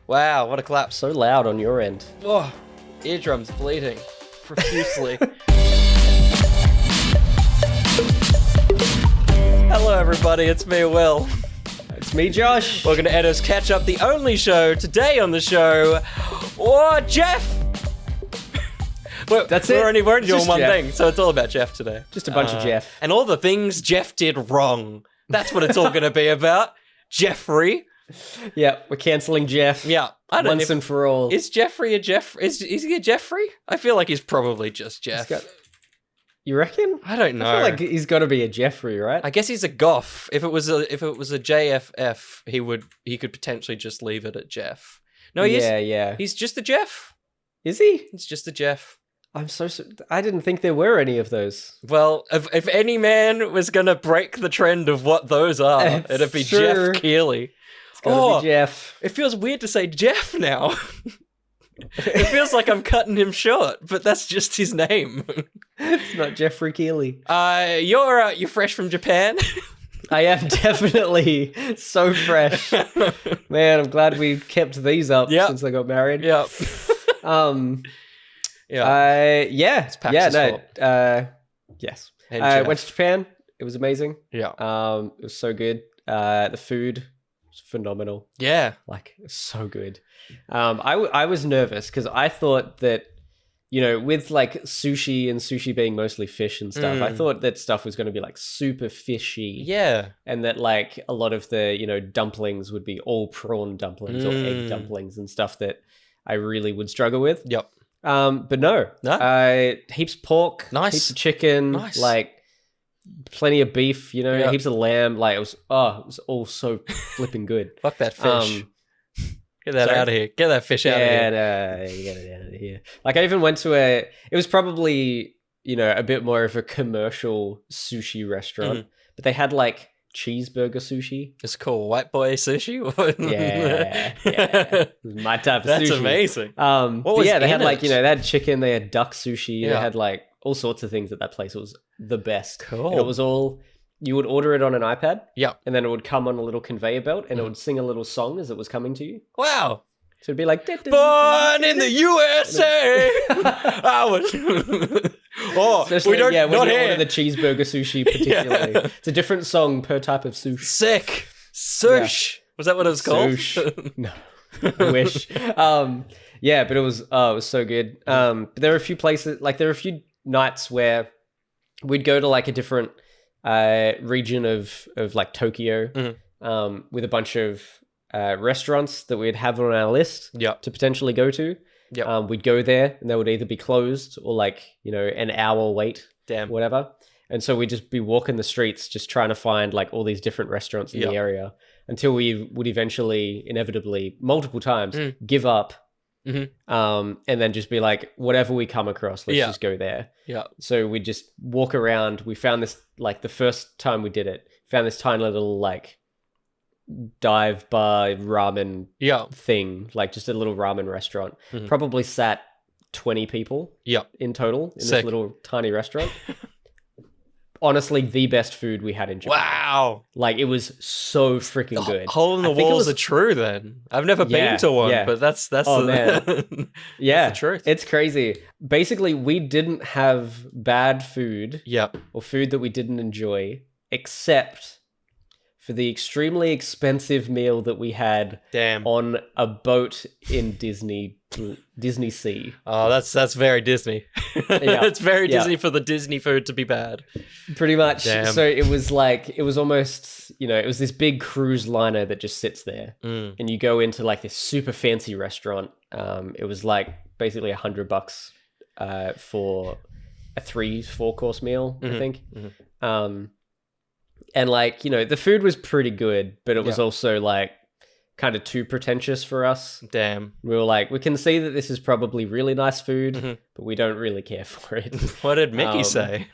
Wow, what a clap. So loud on your end. Oh, eardrums bleeding profusely. Hello everybody, it's me, Will. It's me, Josh. Welcome to ETTO's Catch Up, the only show. Today on the show, Jeff! That's it. We're only doing Just one Jeff. thing, so it's all about Jeff today. Just a bunch of Jeff. And all the things Jeff did wrong. That's what it's all going to be about. Jeffrey. Yeah, we're cancelling Jeff. Yeah. I don't Once and for all. Is Jeffrey a Jeff? Is he a Jeffrey? I feel like he's probably just Jeff. You reckon? I don't know. I feel like he's got to be a Jeffrey, right? I guess he's a goth. If it was a JFF, he could potentially just leave it at Jeff. No, Yeah. He's just a Jeff. Is he? It's just a Jeff. I didn't think there were any of those. Well, if any man was gonna break the trend of what those are, it'd be true. Jeff Keighley. It's gotta be Jeff. It feels weird to say Jeff now. It feels like I'm cutting him short, but that's just his name. It's not Jeffrey Keighley. You're fresh from Japan. I am definitely so fresh. Man, I'm glad we kept these up since I got married. Yep. Yes. I Jeff. went to Japan. It was amazing. Yeah. It was so good. The food was phenomenal. Yeah. Like, so good. I was nervous because I thought that, with like sushi being mostly fish and stuff, I thought that stuff was going to be like super fishy. Yeah. And that like a lot of the, dumplings would be all prawn dumplings or egg dumplings and stuff that I really would struggle with. Yep. But no. Heaps of pork, Nice. heaps of chicken, like plenty of beef, heaps of lamb. Like it was all so flipping good. Fuck that fish. Get that out of here. Get that fish out of here. Yeah, you get it out of here. Like I even went to it was probably, a bit more of a commercial sushi restaurant, but they had like cheeseburger sushi. It's cool. White boy sushi? yeah. My type of sushi. That's amazing. They had like, they had chicken, they had duck sushi, they had like all sorts of things at that place. It was the best. Cool. And it was all, you would order it on an iPad. Yeah. And then it would come on a little conveyor belt and it would sing a little song as it was coming to you. Wow. So it'd be like... Born in the USA! I was... we don't... when not you here. order the cheeseburger sushi particularly. It's a different song per type of sushi. Sick. Sush. Yeah. Was that what it was called? Sush. No. I wish. But it was so good. But there were a few places... Like, there were a few nights where we'd go to, like, a different region of like, Tokyo with a bunch of... restaurants that we'd have on our list to potentially go to. Yep. We'd go there and they would either be closed or like, an hour wait, whatever. And so we'd just be walking the streets just trying to find like all these different restaurants in the area until we would eventually, inevitably, multiple times, give up and then just be like, whatever we come across, let's just go there. Yeah. So we'd just walk around. We found this, like the first time we did it, found this tiny little like dive bar ramen thing, like just a little ramen restaurant. Probably sat 20 people in total in this little tiny restaurant. Honestly, the best food we had in Japan. Wow. Like it was so freaking good. Hole in the walls are true then. I've never been to one, but that's man. that's the truth. It's crazy. Basically, we didn't have bad food or food that we didn't enjoy except for the extremely expensive meal that we had on a boat in Disney Sea. Oh, that's very Disney. It's very Disney for the Disney food to be bad. Pretty much. Damn. So it was almost, it was this big cruise liner that just sits there. And you go into like this super fancy restaurant. It was like basically $100 for a 3-4 course meal, I think. And like, the food was pretty good, but it was also like kind of too pretentious for us. Damn. We were like, we can see that this is probably really nice food, but we don't really care for it. What did Mickey say?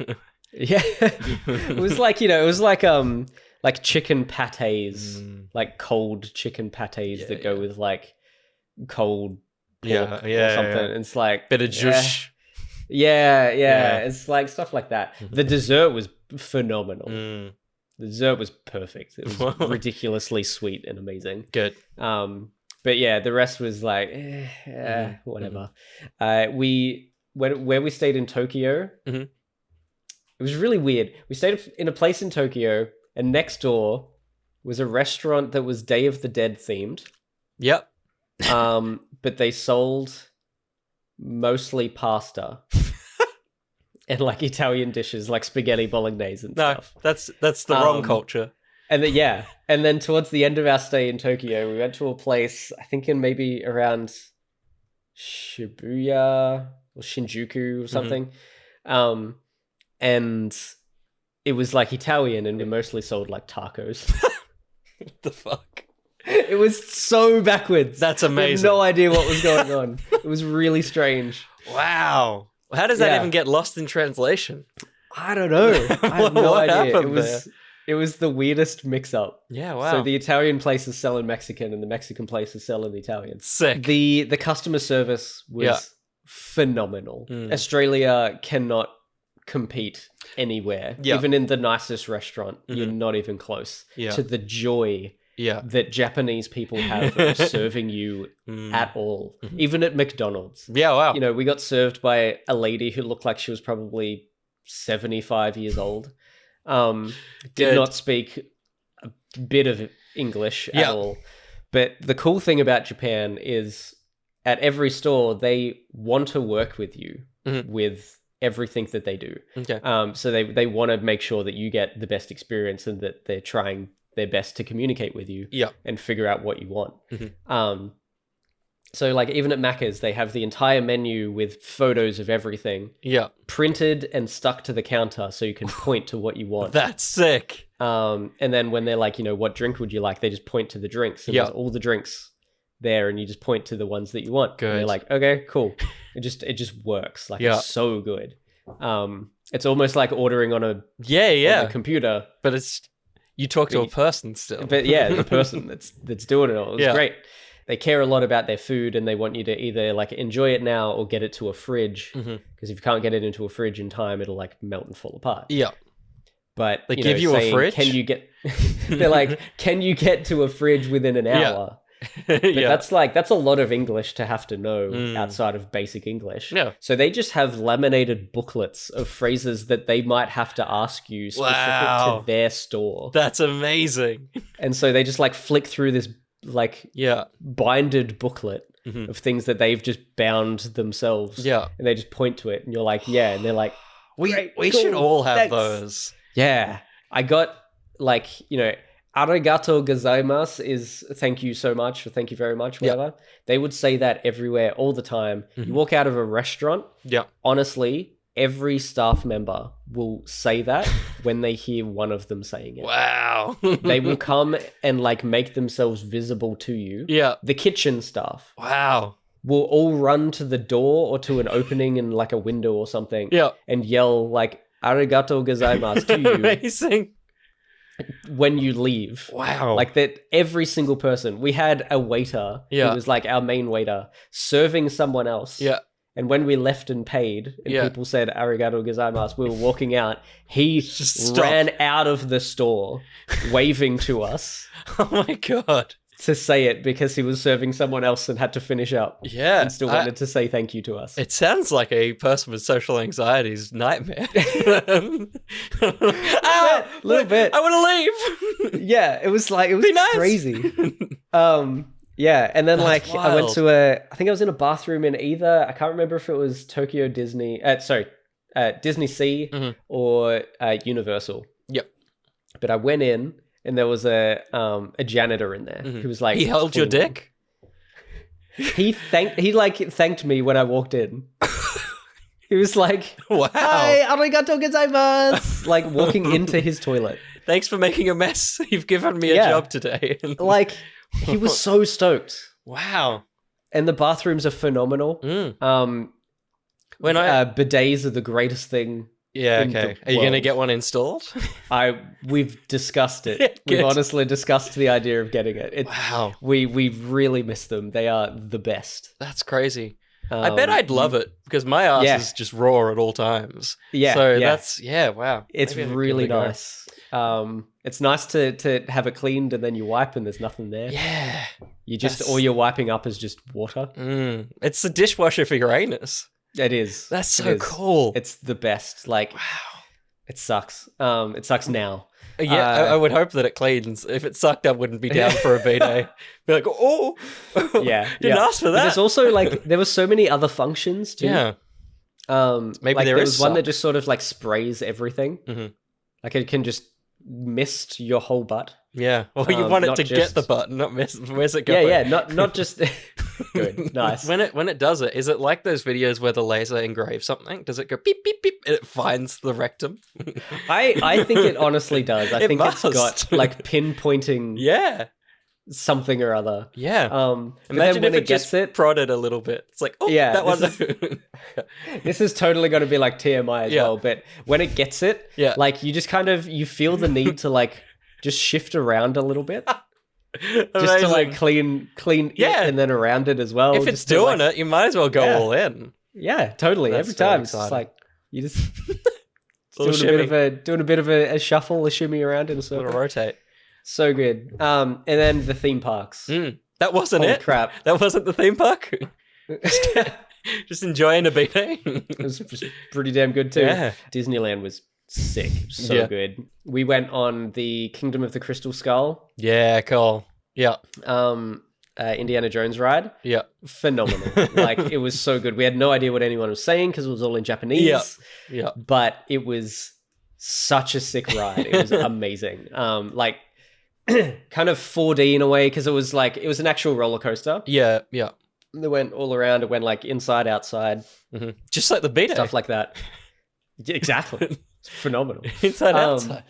It was like, like chicken patés, like cold chicken patés that go with like cold pork or something. It's like bit of juice. Yeah. It's like stuff like that. The dessert was phenomenal. The dessert was perfect. It was ridiculously sweet and amazing. Good. But yeah, the rest was like, whatever. Where we stayed in Tokyo, it was really weird. We stayed in a place in Tokyo, and next door was a restaurant that was Day of the Dead themed. Yep. But they sold mostly pasta and like Italian dishes, like spaghetti bolognese and stuff. That's the wrong culture. And then towards the end of our stay in Tokyo, we went to a place, I think in maybe around Shibuya or Shinjuku or something. And it was like Italian, and we mostly sold like tacos. What the fuck? It was so backwards. That's amazing. I had no idea what was going on. It was really strange. Wow. How does that even get lost in translation? I don't know. I have no idea. There? It was the weirdest mix-up. Yeah, wow. So the Italian place is selling Mexican, and the Mexican place is selling Italian. Sick. The customer service was phenomenal. Australia cannot compete anywhere. Even in the nicest restaurant, you're not even close to the joy that Japanese people have of serving you at all. Even at McDonald's. Yeah, wow. You know, we got served by a lady who looked like she was probably 75 years old. Did not speak a bit of English at all. But the cool thing about Japan is at every store, they want to work with you with everything that they do. Okay. So they want to make sure that you get the best experience and that they're trying their best to communicate with you and figure out what you want. So like even at Macca's, they have the entire menu with photos of everything printed and stuck to the counter so you can point to what you want. That's sick. And then when they're like, you know, what drink would you like? They just point to the drinks, and there's all the drinks there, and you just point to the ones that you want. Good. And they're like, okay, cool. It just works. Like it's so good. It's almost like ordering on a computer. But it's you talk to a person still. But yeah, the person that's doing it all. It's great. They care a lot about their food, and they want you to either like enjoy it now or get it to a fridge. Because if you can't get it into a fridge in time, it'll like melt and fall apart. Yeah. But they give you a fridge. Can you get? They're like, can you get to a fridge within an hour? But that's a lot of English to have to know outside of basic English. Yeah. So they just have laminated booklets of phrases that they might have to ask you specific to their store. That's amazing. And so they just like flick through this like binded booklet of things that they've just bound themselves. Yeah. And they just point to it, and you're like, and they're like, we should all have those. Yeah. I got like, you know, arigato gozaimasu is thank you so much or thank you very much, whatever. They would say that everywhere all the time. You walk out of a restaurant. Yeah. Honestly, every staff member will say that when they hear one of them saying it. Wow. They will come and like make themselves visible to you. Yeah. The kitchen staff. Wow. Will all run to the door or to an opening in like a window or something. Yeah. And yell like arigato gozaimasu to you. Amazing. When you leave. Wow. Like that every single person. We had a waiter who was like our main waiter serving someone else. Yeah. And when we left and paid and people said arigato gozaimasu, we were walking out. He just ran out of the store waving to us. Oh my God. To say it because he was serving someone else and had to finich up. Yeah. And still wanted to say thank you to us. It sounds like a person with social anxiety's nightmare. A little bit. I want to leave. Yeah. It was crazy. Yeah. And then That's like wild. I went to I think I was in a bathroom in either, I can't remember if it was Tokyo Disney, Disney Sea or Universal. Yep. But I went in. And there was a janitor in there who was like, he held your dick. He thanked me when I walked in. He was like, "Wow, hi, arigato gozaimasu!" Like walking into his toilet. Thanks for making a mess. You've given me a job today. Like he was so stoked. Wow. And the bathrooms are phenomenal. Bidets are the greatest thing. Yeah, okay. Are you going to get one installed? We've discussed it. We've honestly discussed the idea of getting it. Wow. We really miss them. They are the best. That's crazy. I bet I'd love it because my ass is just raw at all times. Yeah. So that's, wow. It's really nice. It's nice to have it cleaned and then you wipe and there's nothing there. Yeah. All you're wiping up is just water. It's the dishwasher for your anus. It is. That's so cool. It's the best. Like, wow. It sucks. It sucks now. Yeah, I would hope that it cleans. If it sucked, I wouldn't be down for a B-day. Be like, oh, yeah, didn't ask for that. But there's also like there were so many other functions too. Yeah. Maybe like, there was one that just sort of like sprays everything. Like it can just mist your whole butt. Yeah. Well, you want it to get the butt, not miss. Where's it going? Yeah. Not just. Good. Nice. When it does it, is it like those videos where the laser engraves something? Does it go beep beep beep and it finds the rectum? I think it honestly does. I think must. It's got like pinpointing. Yeah. Something or other. Yeah. Imagine if it gets just prodded a little bit. It's like, oh, yeah, that one. This is totally going to be like TMI as well. But when it gets it, like you just you feel the need to like just shift around a little bit. Just to like clean it and then around it as well. If it's doing it, you might as well go all in. Yeah, totally. Every time it's just like you just doing a bit of a shuffle, a shimmy around in a circle. Rotate. So good. And then the theme parks. That wasn't Holy it. Crap. That wasn't the theme park. Just enjoying a B-day. It was pretty damn good too. Yeah. Disneyland was sick. So good. We went on the Kingdom of the Crystal Skull. Yeah, cool. Yeah. Indiana Jones ride. Yeah. Phenomenal. Like it was so good. We had no idea what anyone was saying because it was all in Japanese. Yeah. Yeah. But it was such a sick ride. It was amazing. Like kind of 4D in a way because it was an actual roller coaster. Yeah. Yeah. They went all around. It went like inside, outside. Just like the B-day. Stuff like that. Yeah, exactly. It's phenomenal. Inside, outside.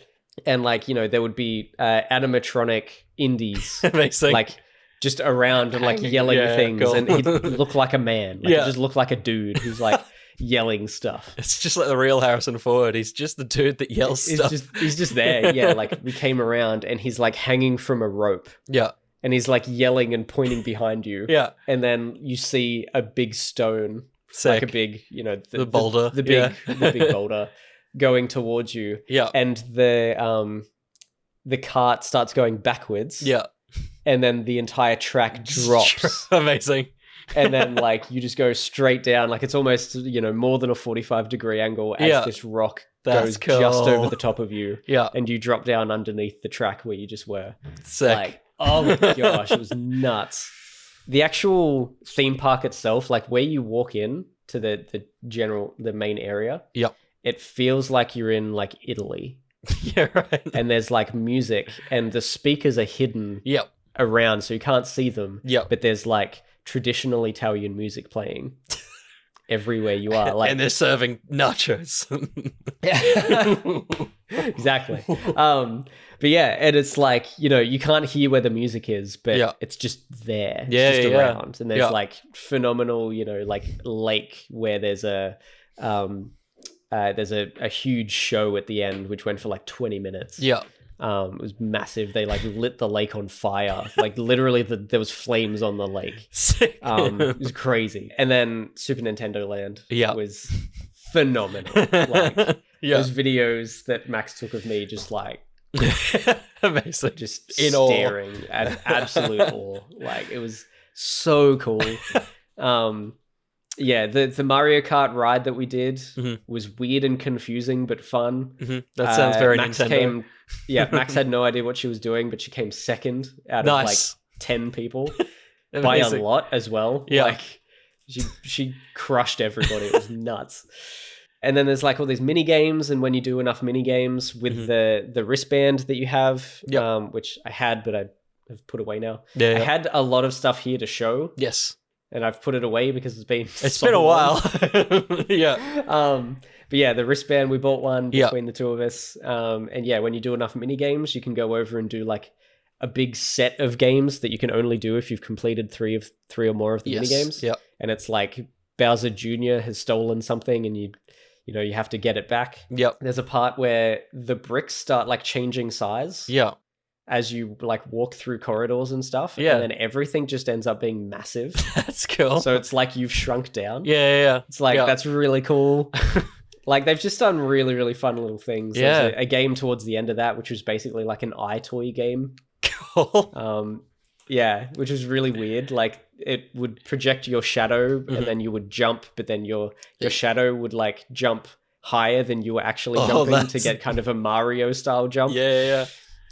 And like, there would be animatronic indies. Amazing. Like just around and like yelling things. Cool. And he'd look like a man. Like, he'd just look like a dude who's like yelling stuff. It's just like the real Harrison Ford. He's just the dude that yells stuff. He's just there. Yeah. Like we came around and he's like hanging from a rope. Yeah. And he's like yelling and pointing behind you. Yeah. And then you see a big stone. Sick. Like a big, the boulder. The big boulder going towards you. Yeah. And the cart starts going backwards. Yeah. And then the entire track drops. Amazing. And then like you just go straight down. Like it's almost, more than a 45-degree angle as this rock goes just over the top of you. Yeah. And you drop down underneath the track where you just were. Sick. Like, oh my gosh, it was nuts. The actual theme park itself, like where you walk in to the main area. Yep. It feels like you're in like Italy. Yeah, right. And there's like music and the speakers are hidden around so you can't see them. Yep. But there's like traditional Italian music playing everywhere you are. Like, and they're serving nachos. Exactly. But yeah, and it's like, you can't hear where the music is, but it's just there. It's just around. And there's like phenomenal, like lake where there's a huge show at the end, which went for like 20 minutes. Yeah. It was massive. They like lit the lake on fire. Like literally there was flames on the lake. Sick. It was crazy. And then Super Nintendo Land was phenomenal. Like those videos that Max took of me just like amazing. Just in staring awe. At absolute awe. Like it was so cool. Yeah, the Mario Kart ride that we did was weird and confusing, but fun. That sounds very Max Nintendo. Max had no idea what she was doing, but she came second out of like 10 people by a lot as well. Yeah. Like she crushed everybody. It was nuts. And then there's like all these mini games, and when you do enough mini games with the wristband that you have, which I had, but I have put away now. Yeah, I had a lot of stuff here to show. Yes. And I've put it away because it's been a while. Yeah. But yeah, the wristband, we bought one between the two of us. And yeah, when you do enough mini games, you can go over and do like a big set of games that you can only do if you've completed three or more of the mini games. Yeah. And it's like Bowser Jr. has stolen something and you have to get it back. Yep. There's a part where the bricks start like changing size. Yeah. As you like walk through corridors and stuff. Yeah. And then everything just ends up being massive. That's cool. So it's like you've shrunk down. Yeah. It's like, that's really cool. Like, they've just done really, really fun little things. Yeah. There's a game towards the end of that, which was basically like an iToy game. Cool. Yeah, which was really weird. Like, it would project your shadow, and then you would jump, but then your shadow would like jump higher than you were actually jumping to get kind of a Mario style jump. Yeah.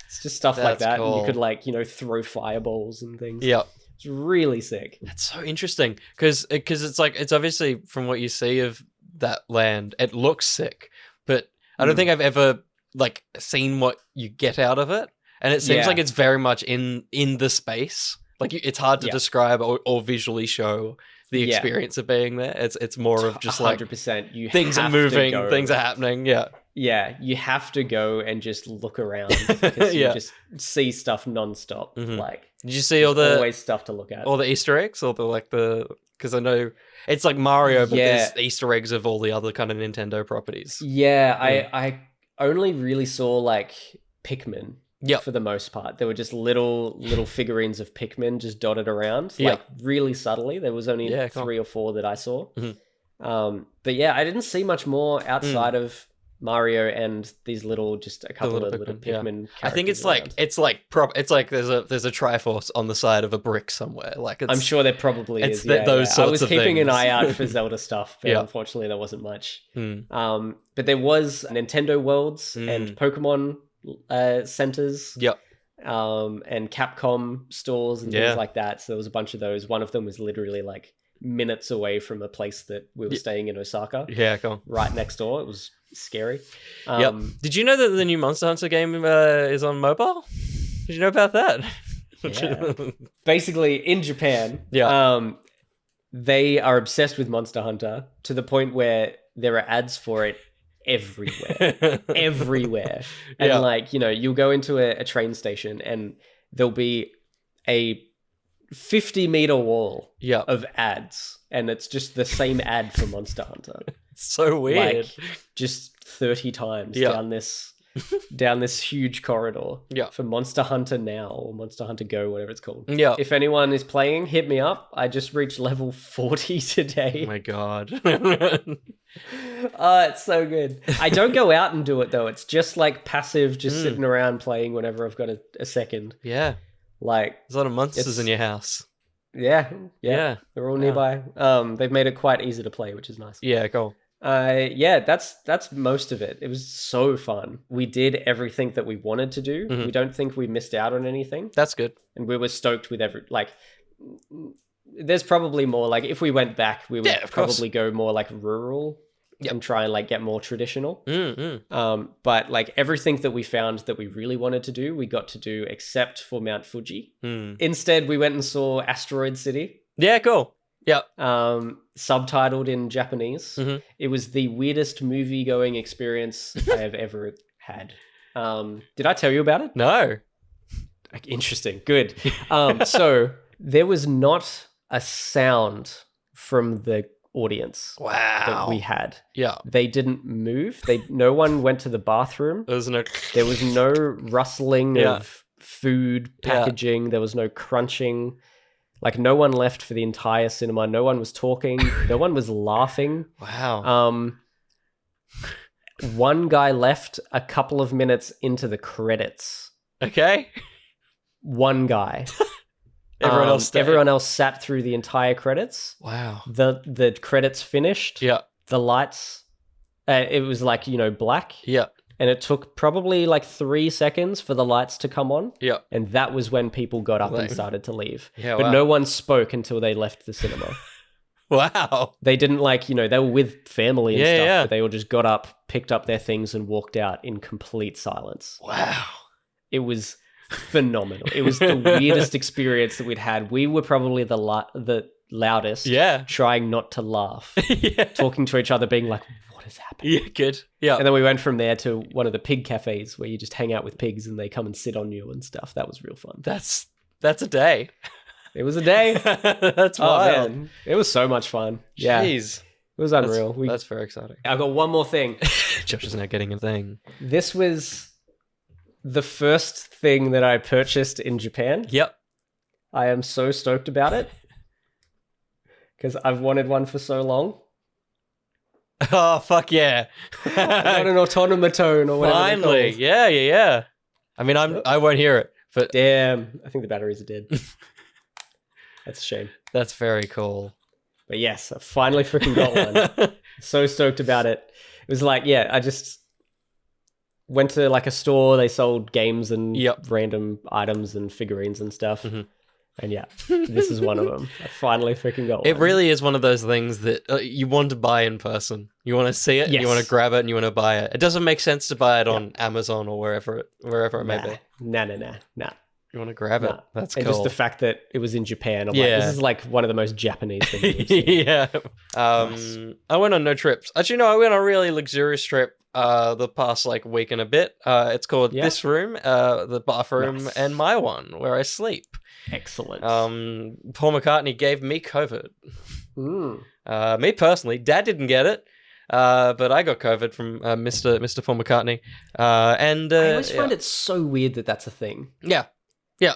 It's just stuff like that. Cool. And you could like, throw fireballs and things. Yeah. It's really sick. That's so interesting because it's like, it's obviously from what you see of that land, it looks sick, but I don't think I've ever like seen what you get out of it. And it seems like it's very much in the space. Like, it's hard to describe or visually show the experience of being there. It's more of just 100%. Things are moving, things are happening. Yeah. Yeah, you have to go and just look around because you just see stuff nonstop. Like, did you see always stuff to look at? All the Easter eggs, or because I know it's like Mario, but there's Easter eggs of all the other kind of Nintendo properties. Yeah, I only really saw like Pikmin. Yep. For the most part, there were just little figurines of Pikmin just dotted around, like really subtly. There was only 3 or 4 that I saw. But yeah, I didn't see much more outside of Mario and these just a couple of little Pikmin. I think it's like there's a Triforce on the side of a brick somewhere. Like, I'm sure there probably is. Those sorts of I was keeping things. an eye out for Zelda stuff, but unfortunately there wasn't much. But there was Nintendo Worlds and Pokemon centers, and Capcom stores and things like that. So there was a bunch of those. One of them was literally like minutes away from a place that we were staying in Osaka. Yeah, cool. Right next door. It was scary. Did you know that the new Monster Hunter game is on mobile? Did you know about that? Yeah. Basically, in Japan, they are obsessed with Monster Hunter to the point where there are ads for it everywhere. And like, you'll go into a train station and there'll be a 50-meter wall of ads, and it's just the same ad for Monster Hunter. It's so weird. Like, just 30 times down this huge corridor for Monster Hunter Now or Monster Hunter Go, whatever it's called. If anyone is playing, hit me up. I just reached level 40 today. Oh my god. It's so good. I don't go out and do it though. It's just like passive, just sitting around playing whenever I've got a second. Yeah. Like, there's a lot of monsters in your house. Yeah. They're all nearby. They've made it quite easy to play, which is nice. Yeah, cool. That's most of it. It was so fun. We did everything that we wanted to do. We don't think we missed out on anything. That's good. And we were stoked with there's probably more, like, if we went back, we would probably go more like rural and try and like get more traditional. But like everything that we found that we really wanted to do, we got to do except for Mount Fuji. Instead, we went and saw Asteroid City. Yeah, cool. Yeah. Subtitled in Japanese. It was the weirdest movie-going experience I have ever had. Did I tell you about it? No. Interesting. Good. So there was not a sound from the audience that we had. They didn't move. No one went to the bathroom. There was no rustling of food packaging. There was no crunching. Like, no one left for the entire cinema. No one was talking. No one was laughing. Wow. One guy left a couple of minutes into the credits. Okay. One guy. Everyone else sat through the entire credits. Wow. The credits finished. Yeah. The lights, it was like, black. Yeah. And it took probably like 3 seconds for the lights to come on. Yeah. And that was when people got up and started to leave. Yeah, but no one spoke until they left the cinema. Wow. They didn't they were with family and stuff, but they all just got up, picked up their things and walked out in complete silence. Wow. It was phenomenal. It was the weirdest experience that we'd had. We were probably the loudest. Yeah. Trying not to laugh. Talking to each other, being like, what is happening? Yeah, good. Yeah. And then we went from there to one of the pig cafes where you just hang out with pigs and they come and sit on you and stuff. That was real fun. That's a day. It was a day. That's wild. Man. It was so much fun. Yeah. Jeez. It was unreal. That's very exciting. I've got one more thing. Josh is now getting a thing. This was the first thing that I purchased in Japan. Yep. I am so stoked about it because I've wanted one for so long. Oh, fuck yeah. I got an automaton or whatever. Finally. Yeah. I mean, I won't hear it, but Damn, I think the batteries are dead. That's a shame. that's very cool. But yes, I finally freaking got one. So stoked about it. It was like, yeah, I just went to like a store. They sold games and random items and figurines and stuff. Mhm. And yeah, this is one of them. I finally freaking got one. It really is one of those things that you want to buy in person. You want to see it, Yes. you want to grab it, and you want to buy it. It doesn't make sense to buy it on Amazon or wherever it may be. Nah. You want to grab it. That's And cool. just the fact that it was in Japan. I'm like, this is like one of the most Japanese things I've seen. Yeah. Nice. I went on no trips. Actually, no, I went on a really luxurious trip the past like week and a bit. It's called this room, the bathroom, and my one where I sleep. Excellent. Paul McCartney gave me COVID. Me personally, Dad didn't get it. But I got COVID from Mr. Paul McCartney. And I always find it so weird that that's a thing. Yeah.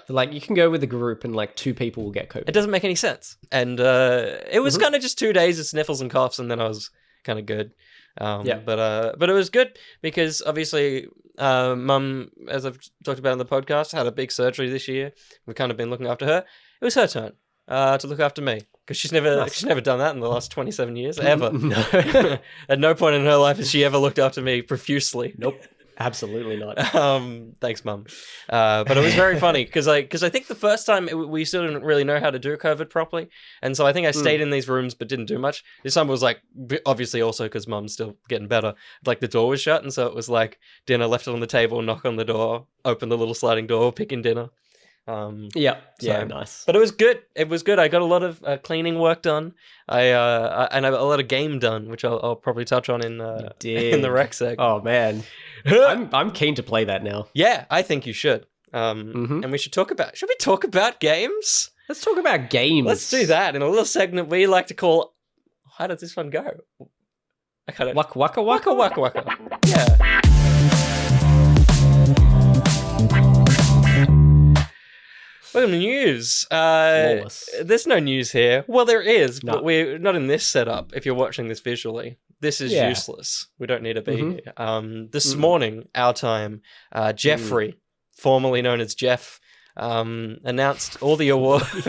Like you can go with a group and like 2 people will get COVID. It doesn't make any sense. And it was kind of just 2 days of sniffles and coughs, and then I was kind of good. But it was good because obviously Mum, as I've talked about on the podcast, had a big surgery this year. We've kind of been looking after her. It was her turn to look after me because she's never done that in the last 27 years ever. No. At no point in her life has she ever looked after me profusely. Nope. Absolutely not. Thanks, Mum. But it was very funny because I think the first time we still didn't really know how to do COVID properly, and so I think I stayed in these rooms but didn't do much. This time was like obviously also because Mum's still getting better. Like the door was shut, and so it was like dinner, left it on the table, knock on the door, open the little sliding door, picking dinner. Nice. But it was good. It was good. I got a lot of cleaning work done. I a lot of game done, which I'll probably touch on in the rec seg. Oh man, I'm keen to play that now. Yeah, I think you should. And we should talk about. Should we talk about games? Let's talk about games. Let's do that in a little segment we like to call. How did this one go? I kind of waka waka waka. Yeah. Welcome to news. There's no news here. Well, there is, but we're not in this setup. If you're watching this visually, this is useless. We don't need to be here. This morning, our time, Jeffrey, formerly known as Jeff, announced all the awards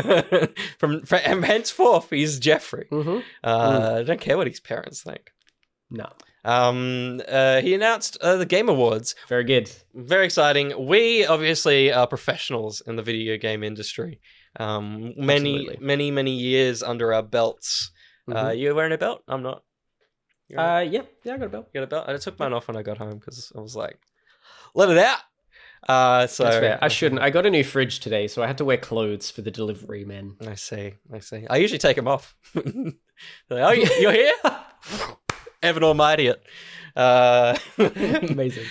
from henceforth he's Jeffrey. I don't care what his parents think. No. He announced the Game Awards. Very good. Very exciting. We obviously are professionals in the video game industry. Many years under our belts. You wearing a belt? I'm not. Yeah, I got a belt. You got a belt? I took mine off when I got home because I was like, let it out. So that's fair. I shouldn't. I got a new fridge today, so I had to wear clothes for the delivery, man. I see. I usually take them off. Like, oh, you're here? Evan Almighty it. Amazing.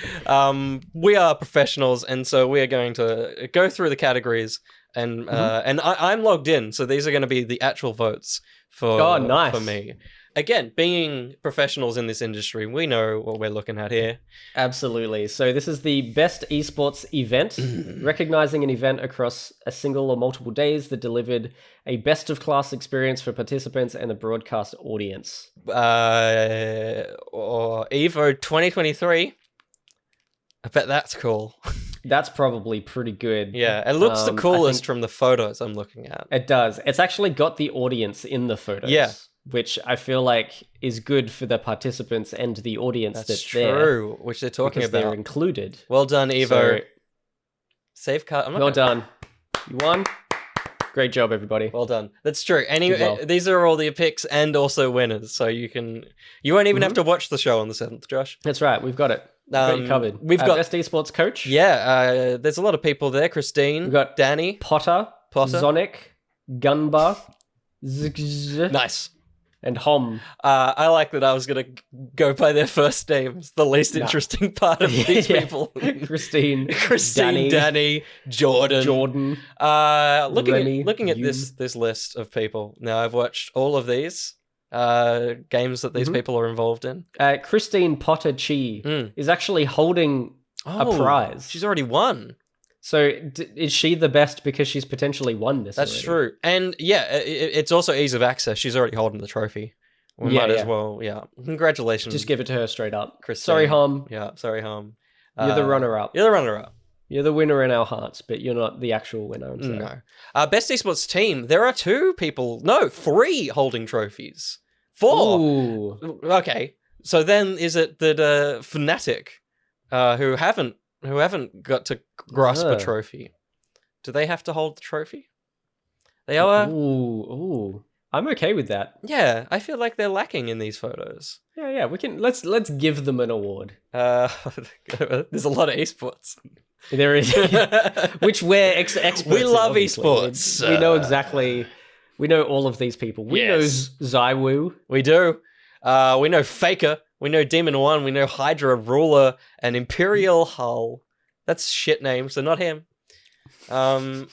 We are professionals, and so we are going to go through the categories, and I'm logged in, so these are going to be the actual votes for me. Again, being professionals in this industry, we know what we're looking at here. Absolutely. So this is the best esports event, recognizing an event across a single or multiple days that delivered a best-of-class experience for participants and the broadcast audience. Or Evo 2023. I bet that's cool. That's probably pretty good. Yeah, it looks the coolest from the photos I'm looking at. It does. It's actually got the audience in the photos. Yeah. Which I feel like is good for the participants and the audience that's true, there, which they're talking about. They're included. Well done, Evo. So, Save card. Well done. You won. Great job, everybody. Well done. That's true. These are all the picks and also winners, so you won't even have to watch the show on the 7th, Josh. That's right. We've got it. We've got you covered. We've got best esports coach. Yeah. There's a lot of people there. Christine. We've got Danny. Potter. Zonic. Gunbar. Nice. And Hom. I like that I was going to go by their first names. The least interesting part of these people. Christine, Danny, Jordan. Remy, looking at this list of people. Now, I've watched all of these games that these people are involved in. Christine Potter Chi is actually holding a prize. She's already won. So is she the best because she's potentially won this? That's true. And yeah, it's also ease of access. She's already holding the trophy. We might as well. Yeah. Congratulations. Just give it to her straight up. Christine. Sorry, Hom. Yeah. Sorry, Hom. You're the runner-up. You're the runner-up. You're the winner in our hearts, but you're not the actual winner. No. Best esports team. There are 3 holding trophies. 4. Ooh. Okay. So then is it that Fnatic, who haven't got to grasp a trophy, do they have to hold the trophy? They are. Ooh. I'm okay with that. Yeah, I feel like they're lacking in these photos. Yeah. We can let's give them an award. There's a lot of esports. There is, which we're experts. We love obviously. esports. We know exactly. We know all of these people. We know Zywoo. We do. We know Faker. We know Demon One. We know Hydra, Ruler, and Imperial Hull. That's shit names, so not him. We've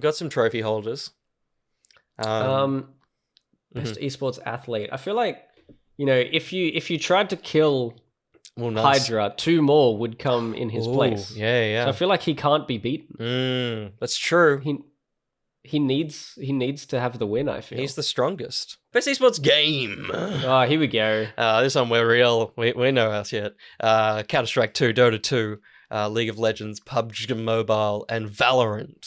got some trophy holders. Best esports athlete. I feel like, if you tried to kill Hydra, 2 more would come in his place. Yeah. So I feel like he can't be beaten. That's true. He needs to have the win, I feel. He's the strongest. Best esports game. Oh, here we go. This one we're real. We know our shit. Counter-Strike 2, Dota 2, League of Legends, PUBG Mobile, and Valorant.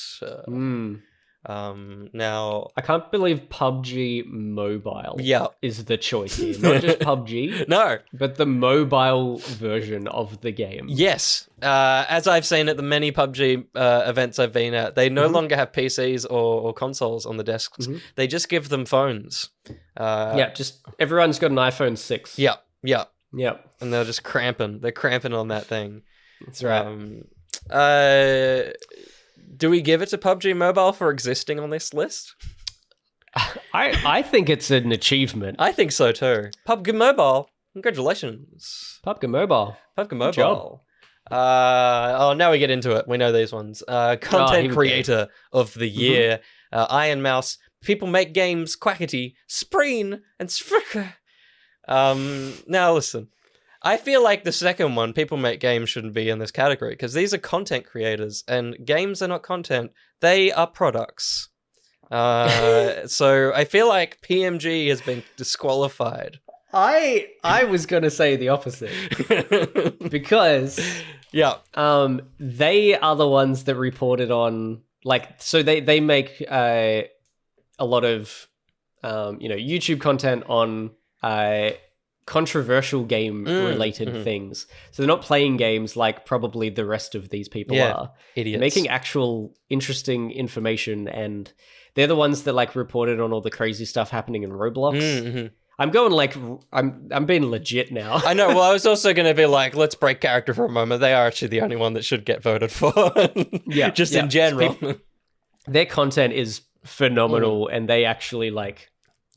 Now I can't believe PUBG Mobile is the choice here. Not just PUBG. No. But the mobile version of the game. Yes. As I've seen at the many PUBG events I've been at, they no longer have PCs or consoles on the desks. They just give them phones. Just everyone's got an iPhone 6. Yeah. And they're just cramping. They're cramping on that thing. That's right. Do we give it to PUBG Mobile for existing on this list? I think it's an achievement. I think so too. PUBG Mobile, congratulations. PUBG Mobile. PUBG Mobile. Now we get into it. We know these ones. Content creator of the year, Iron Mouse, People Make Games, Quackity, Spreen, and Sfricker. Now listen. I feel like the second one, People Make Games, shouldn't be in this category because these are content creators and games are not content. They are products. So I feel like PMG has been disqualified. I was going to say the opposite because they are the ones that reported on, so they make a lot of YouTube content on controversial game related things. So they're not playing games like probably the rest of these people are. Idiots. Making actual interesting information, and they're the ones that reported on all the crazy stuff happening in Roblox. I'm going I'm being legit now. I know. Well, I was also going to be let's break character for a moment. They are actually the only one that should get voted for. Just in general. Their content is phenomenal, and they actually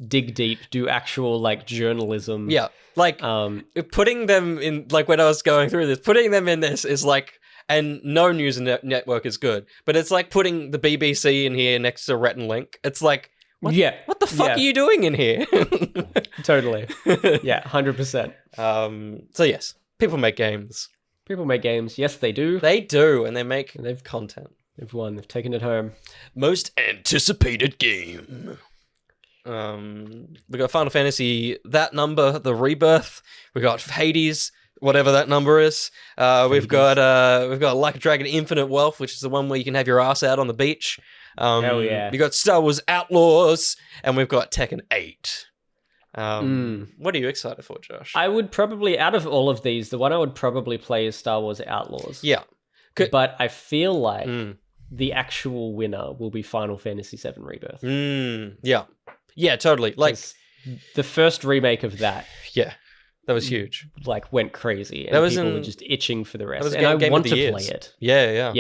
dig deep, do actual journalism. Yeah. Putting them in, when I was going through this, putting them in this is and no news network is good, but it's like putting the BBC in here next to Rhett and Link. It's what the fuck are you doing in here? Totally. Yeah, 100%. So yes, People Make Games. People make games. Yes, they do. They do, and they've content. They've won. They've taken it home. Most anticipated game. We got Final Fantasy, that number, the Rebirth. We got Hades, whatever that number is. We've got Like a Dragon Infinite Wealth, which is the one where you can have your ass out on the beach. Hell yeah. We got Star Wars Outlaws, and we've got Tekken 8. What are you excited for, Josh? I would probably, out of all of these, the one I would probably play is Star Wars Outlaws. Yeah. But I feel like the actual winner will be Final Fantasy VII Rebirth. Yeah. Yeah, totally. The first remake of that. Yeah. That was huge. Went crazy. And people were just itching for the rest. And I want to play it. Yeah.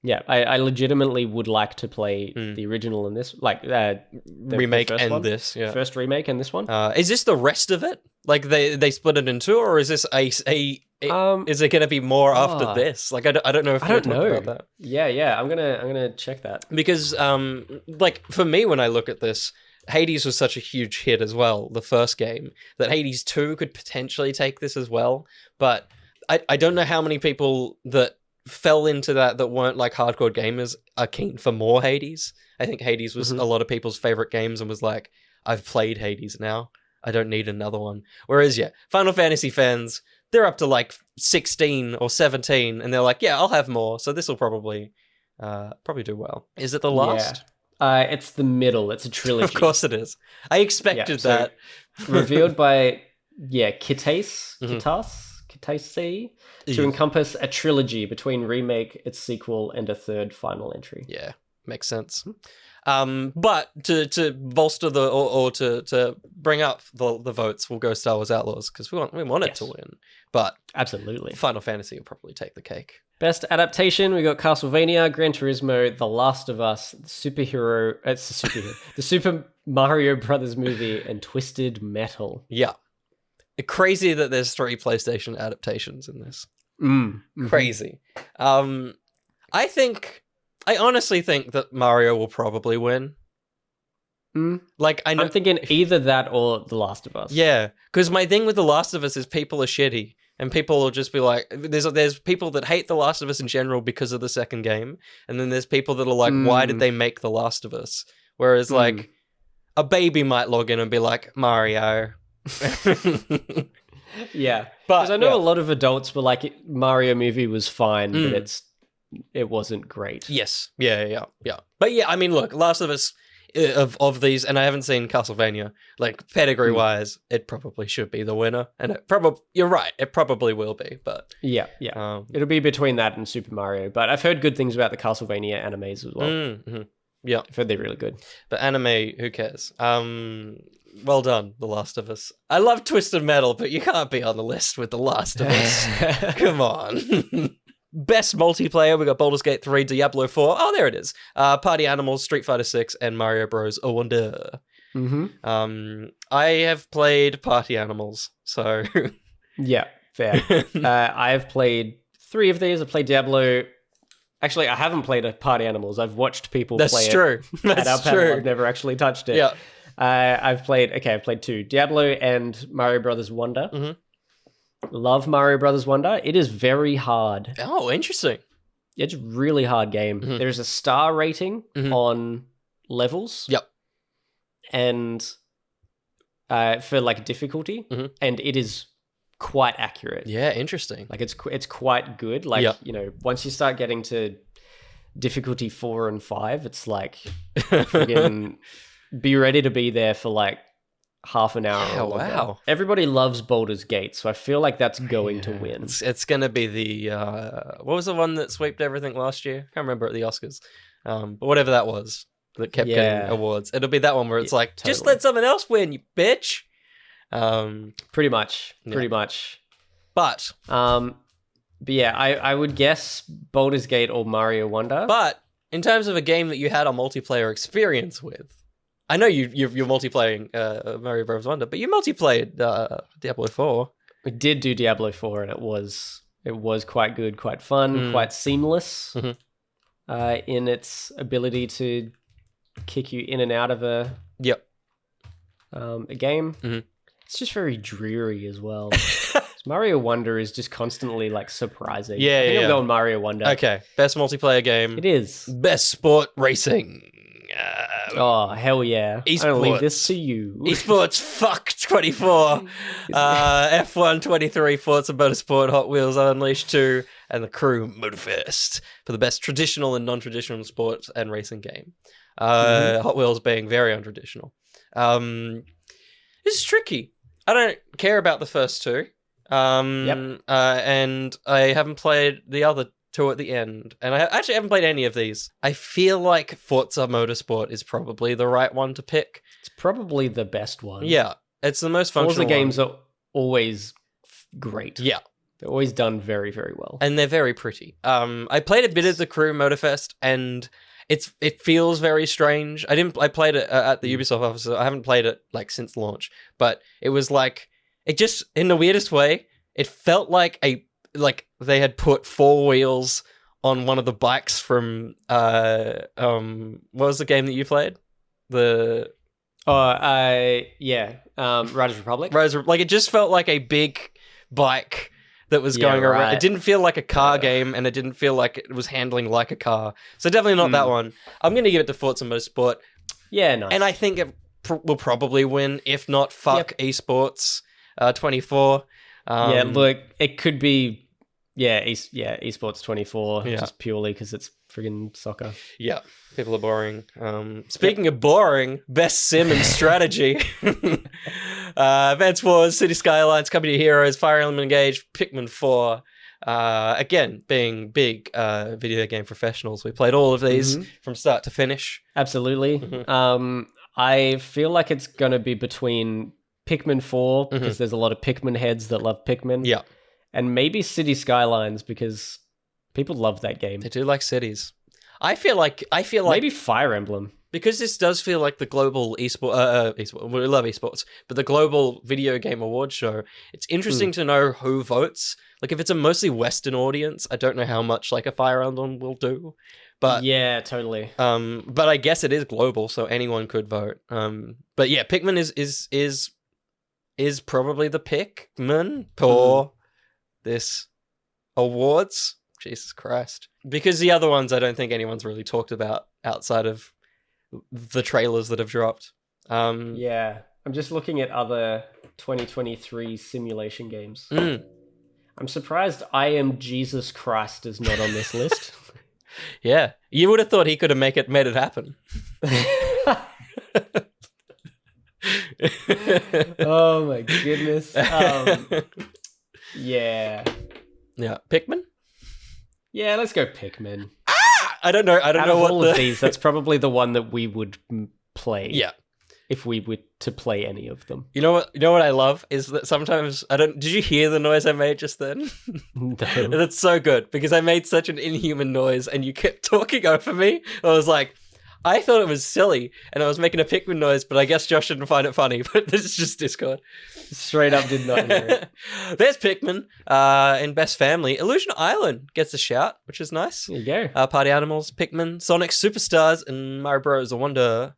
Yeah. I legitimately would like to play the original and this, remake the and one. this. Yeah. First remake and this one. Is this the rest of it? They split it in two, or is this is it going to be more after this? I don't know if I don't know about that. Yeah. I'm gonna check that because for me, when I look at this, Hades was such a huge hit as well, the first game, that Hades 2 could potentially take this as well. But I don't know how many people that fell into that weren't like hardcore gamers are keen for more Hades. I think Hades was a lot of people's favorite games and was like, I've played Hades now. I don't need another one. Whereas, Final Fantasy fans, they're up to like 16 or 17 and they're like, yeah, I'll have more. So this will probably do well. Is it the last? It's the middle. It's a trilogy. Of course it is. I expected that. Revealed by, Kitase, to encompass a trilogy between remake, its sequel, and a third final entry. Yeah, makes sense. But to bolster to bring up the votes, we'll go Star Wars Outlaws because we want it to win. But absolutely, Final Fantasy will probably take the cake. Best adaptation, we got Castlevania, Gran Turismo, The Last of Us, the Super Mario Brothers movie, and Twisted Metal. Yeah. Crazy that there's 3 PlayStation adaptations in this. Crazy. I honestly think that Mario will probably win. Like I'm thinking either that or The Last of Us. Yeah, because my thing with The Last of Us is people are shitty. And people will just be like, there's people that hate The Last of Us in general because of the second game. And then there's people that are like, why did they make The Last of Us? Whereas like a baby might log in and be like, Mario. Yeah. Because I know a lot of adults were like, Mario movie was fine, but it wasn't great. Yes. Yeah. But yeah, I mean, look, Last of Us of these, and I haven't seen Castlevania, like pedigree wise, it probably should be the winner, and you're right, it probably will be, but it'll be between that and Super Mario. But I've heard good things about the Castlevania animes as well. Yeah, I've heard they're really good. But anime, who cares? Well done, The Last of Us. I love Twisted Metal, but you can't be on the list with The Last of Us. Come on. Best multiplayer, we got Baldur's Gate 3, Diablo 4. Oh, there it is. Party Animals, Street Fighter 6, and Mario Bros. A Wonder. I have played Party Animals, so... Yeah, fair. I have played 3 of these. I played Diablo. Actually, I haven't played a Party Animals. I've watched people play it. That's true. I've never actually touched it. Yeah. I've played 2. Diablo and Mario Brothers Wonder. Love Mario Brothers Wonder. It is very hard. Oh, interesting. It's a really hard game. There's a star rating on levels. Yep. And for like difficulty, and it is quite accurate. Yeah, interesting. Like it's quite good. Like once you start getting to difficulty 4 and 5, it's like friggin' be ready to be there for like half an hour. Oh, wow. Everybody loves Baldur's Gate, so I feel like that's going to win. It's going to be the... what was the one that swept everything last year? I can't remember at the Oscars. But whatever that was that kept getting awards. It'll be that one where it's like, just let someone else win, you bitch. Pretty much. But yeah, I would guess Baldur's Gate or Mario Wonder. But in terms of a game that you had a multiplayer experience with, I know you're multiplaying Mario Bros. Wonder, but you multiplayed Diablo 4. We did do Diablo 4, and it was quite good, quite fun, quite seamless in its ability to kick you in and out of a game. It's just very dreary as well. Mario Wonder is just constantly like surprising. Yeah, I think I'm going Mario Wonder. Okay, best multiplayer game. It is. Best sport racing. Oh, hell yeah. Esports. I'll leave this to you. Esports, fuck 24. F1 23, Forza Motorsport, Hot Wheels Unleashed 2, and the Crew Motorfest for the best traditional and non-traditional sports and racing game. Hot Wheels being very untraditional. This is tricky. I don't care about the first 2. And I haven't played the other 2 at the end. And I actually haven't played any of these. I feel like Forza Motorsport is probably the right one to pick. It's probably the best one. Yeah, it's the most functional Forza games are always great. Yeah. They're always done very, very well. And they're very pretty. I played a bit of the Crew Motorfest, and it feels very strange. I played it at the Ubisoft office. So I haven't played it like since launch, but it was like, it just, in the weirdest way, it felt like they had put 4 wheels on one of the bikes from what was the game that you played? Riders Republic. Like, it just felt like a big bike that was going around. right. It didn't feel like a car game, and it didn't feel like it was handling like a car. So definitely not that one. I'm going to give it to Forza Motorsport. Yeah, nice. And I think it will probably win. If not, fuck esports 24. Yeah, look, it could be, esports 24, just purely because it's friggin' soccer. Yeah, people are boring. Speaking of boring, best sim and strategy. Advance Wars, City Skylines, Company of Heroes, Fire Emblem Engage, Pikmin 4. Again, being big video game professionals, we played all of these from start to finish. Absolutely. I feel like it's going to be between Pikmin 4, because there's a lot of Pikmin heads that love Pikmin. Yeah. And maybe City Skylines, because people love that game. They do like cities. I feel like maybe Fire Emblem. Because this does feel like the global esport, we love esports, but the global video game award show, it's interesting to know who votes. Like, if it's a mostly Western audience, I don't know how much like a Fire Emblem will do. But yeah, totally. But I guess it is global, so anyone could vote. But yeah, Pikmin is probably the Pikmin for this awards. Jesus Christ. Because the other ones I don't think anyone's really talked about outside of the trailers that have dropped. Yeah. I'm just looking at other 2023 simulation games. I'm surprised I Am Jesus Christ is not on this list. Yeah. You would have thought he could have made it happen. Oh my goodness. Yeah. Yeah. Pikmin? Yeah, let's go Pikmin. I don't know. Out of all of these, that's probably the one that we would play. Yeah. If we were to play any of them. You know what I love is that sometimes did you hear the noise I made just then? No. That's so good because I made such an inhuman noise and you kept talking over me. I was like, I thought it was silly and I was making a Pikmin noise, but I guess Josh didn't find it funny. But this is just Discord. Straight up did not hear it. There's Pikmin in Best Family. Illusion Island gets a shout, which is nice. There you go. Party Animals, Pikmin, Sonic Superstars, and Mario Bros. Wonder.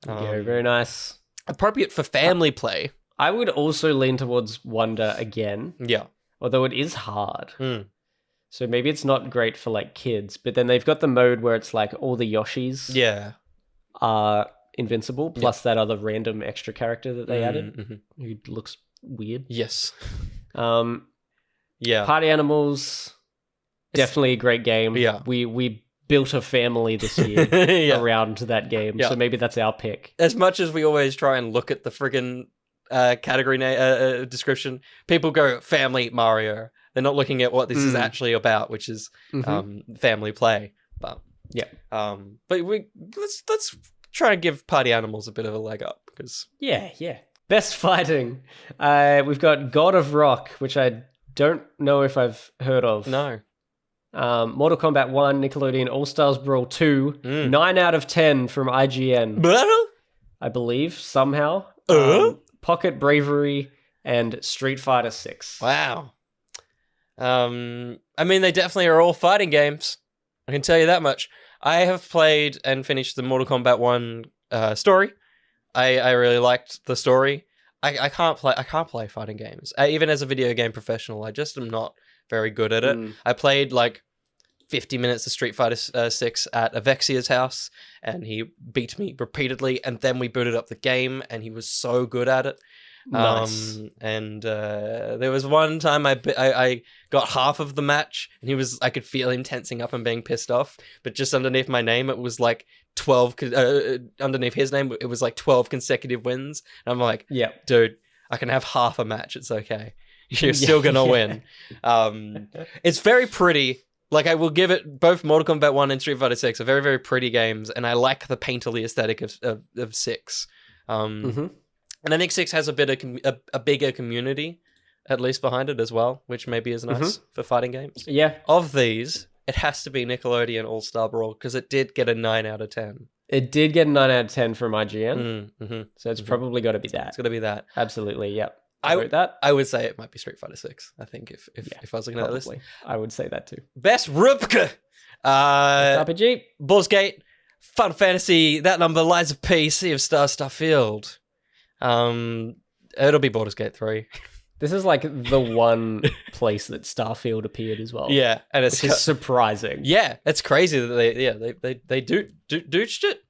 Yeah, very nice. Appropriate for family play. I would also lean towards Wonder again. Yeah. Although it is hard. So maybe it's not great for like kids, but then they've got the mode where it's like all the Yoshis are invincible, plus that other random extra character that they added who looks weird. Yes. Party Animals, definitely a great game. Yeah. We built a family this year around that game, so maybe that's our pick. As much as we always try and look at the friggin' category description, people go family Mario. They're not looking at what this is actually about, which is family play. But but let's try and give Party Animals a bit of a leg up because best fighting. We've got God of Rock, which I don't know if I've heard of. No. Mortal Kombat 1, Nickelodeon All-Stars Brawl 2, 9 out of 10 from IGN. I believe, somehow. Pocket Bravery, and Street Fighter 6. Wow. I mean, they definitely are all fighting games. I can tell you that much. I have played and finished the Mortal Kombat 1 story. I really liked the story. I can't play fighting games. Even as a video game professional, I just am not very good at it. I played like 50 minutes of Street Fighter 6 at Avexia's house, and he beat me repeatedly, and then we booted up the game, and he was so good at it. Nice. And there was one time I got half of the match, and I could feel him tensing up and being pissed off, but just underneath my name, it was like 12, underneath his name, it was like 12 consecutive wins. And I'm like, dude, I can have half a match. It's okay. You're still going to win. It's very pretty. Like, I will give it, both Mortal Kombat 1 and Street Fighter 6 are very, very pretty games, and I like the painterly aesthetic of 6. And I think 6 has a bigger community, at least behind it as well, which maybe is nice for fighting games. Yeah. Of these, it has to be Nickelodeon All-Star Brawl, because it did get a 9 out of 10. It did get a 9 out of 10 from IGN, so it's probably got to be that. It's got to be that. Absolutely, yep. I would say it might be Street Fighter 6, I think, if I was looking at this. I would say that too. Best Rupka! RPG. Baldur's Gate, Final Fantasy, That Number, Lies of P, Sea of Stars, Starfield. It'll be Baldur's Gate 3. This is like the one place that Starfield appeared as well. Yeah, and it's which is surprising. Yeah, it's crazy that they dooched it.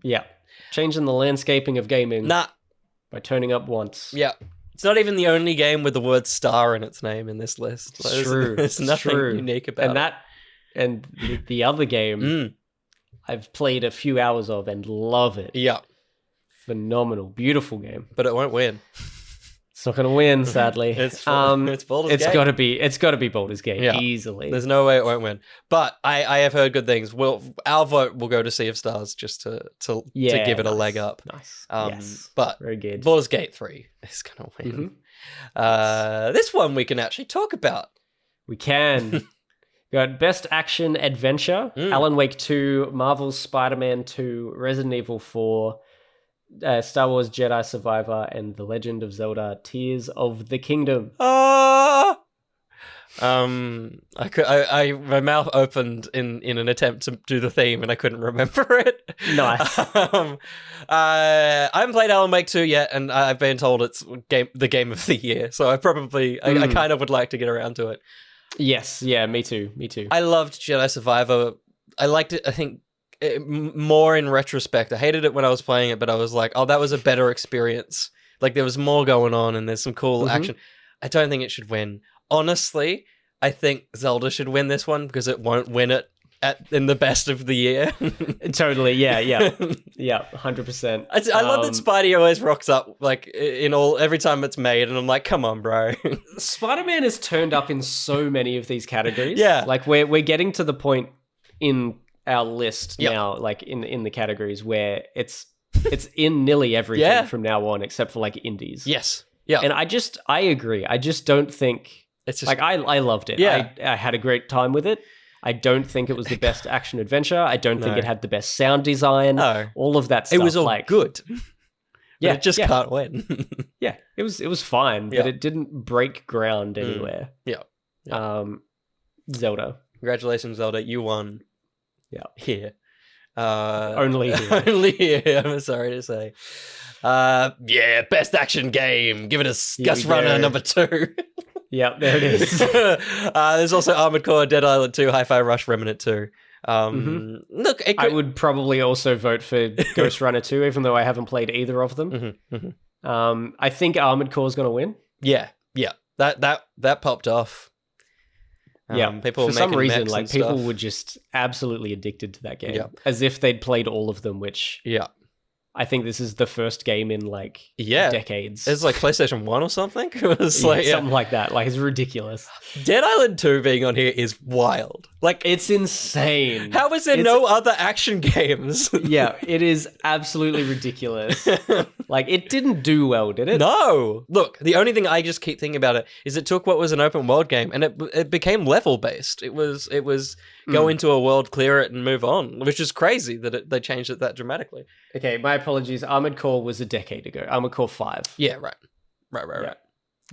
Yeah, changing the landscaping of gaming. By turning up once. Yeah, it's not even the only game with the word "star" in its name in this list. It's true. There's nothing unique about it. And the other game, I've played a few hours of and love it. Yeah, phenomenal, beautiful game. But it won't win. It's not going to win, sadly. It's Baldur's Gate. It's got to be Baldur's Gate easily. There's no way it won't win. But I have heard good things. Our vote will go to Sea of Stars just to give it a leg up. Nice. Yes. But very good. Baldur's Gate 3 is going to win. This one we can actually talk about. We can. We got Best Action Adventure, Alan Wake 2, Marvel's Spider-Man 2, Resident Evil 4, Star Wars Jedi Survivor, and The Legend of Zelda: Tears of the Kingdom. My mouth opened in an attempt to do the theme, and I couldn't remember it. Nice. I haven't played Alan Wake 2 yet, and I've been told it's the game of the year, so I kind of would like to get around to it. Yes, yeah, me too. I loved Jedi Survivor. I liked it, I think, more in retrospect. I hated it when I was playing it, but I was like, oh, that was a better experience. Like, there was more going on, and there's some cool action. I don't think it should win. Honestly, I think Zelda should win this one because it won't win it in the best of the year. Totally, yeah, 100%. I love that Spidey always rocks up like every time it's made, and I'm like, come on, bro. Spider-Man has turned up in so many of these categories. Yeah, like we're getting to the point in our list now, like in the categories where it's in nearly everything from now on, except for like indies. Yes, yeah, and I agree. I just don't think it's just, like I loved it. Yeah, I had a great time with it. I don't think it was the best action adventure. I don't think it had the best sound design. No, all of that stuff. It was all good. Yeah, it just can't win. Yeah, it was fine, but it didn't break ground anywhere. Yeah. Zelda. Congratulations, Zelda. You won. Yeah. Here. Only here. Only here, I'm sorry to say. Best action game. Give it a Gus Runner number 2. Yep, there it is. There's also Armored Core, Dead Island 2, Hi-Fi Rush, Remnant 2. Look, I would probably also vote for Ghost Runner 2, even though I haven't played either of them. I think Armored Core is going to win. Yeah. That popped off. People for some reason, like people were just absolutely addicted to that game, as if they'd played all of them. Which I think this is the first game in like decades. It's like PlayStation 1 or something. It was something like that. Like, it's ridiculous. Dead Island 2 being on here is wild. Like, it's insane. How is there no other action games? Yeah, it is absolutely ridiculous. Like, it didn't do well, did it? No. Look, the only thing I just keep thinking about it is it took what was an open world game and it became level based. It was go into a world, clear it, and move on, which is crazy that they changed it that dramatically. Okay, my apologies. Armored Core was a decade ago. Armored Core 5. Yeah, right.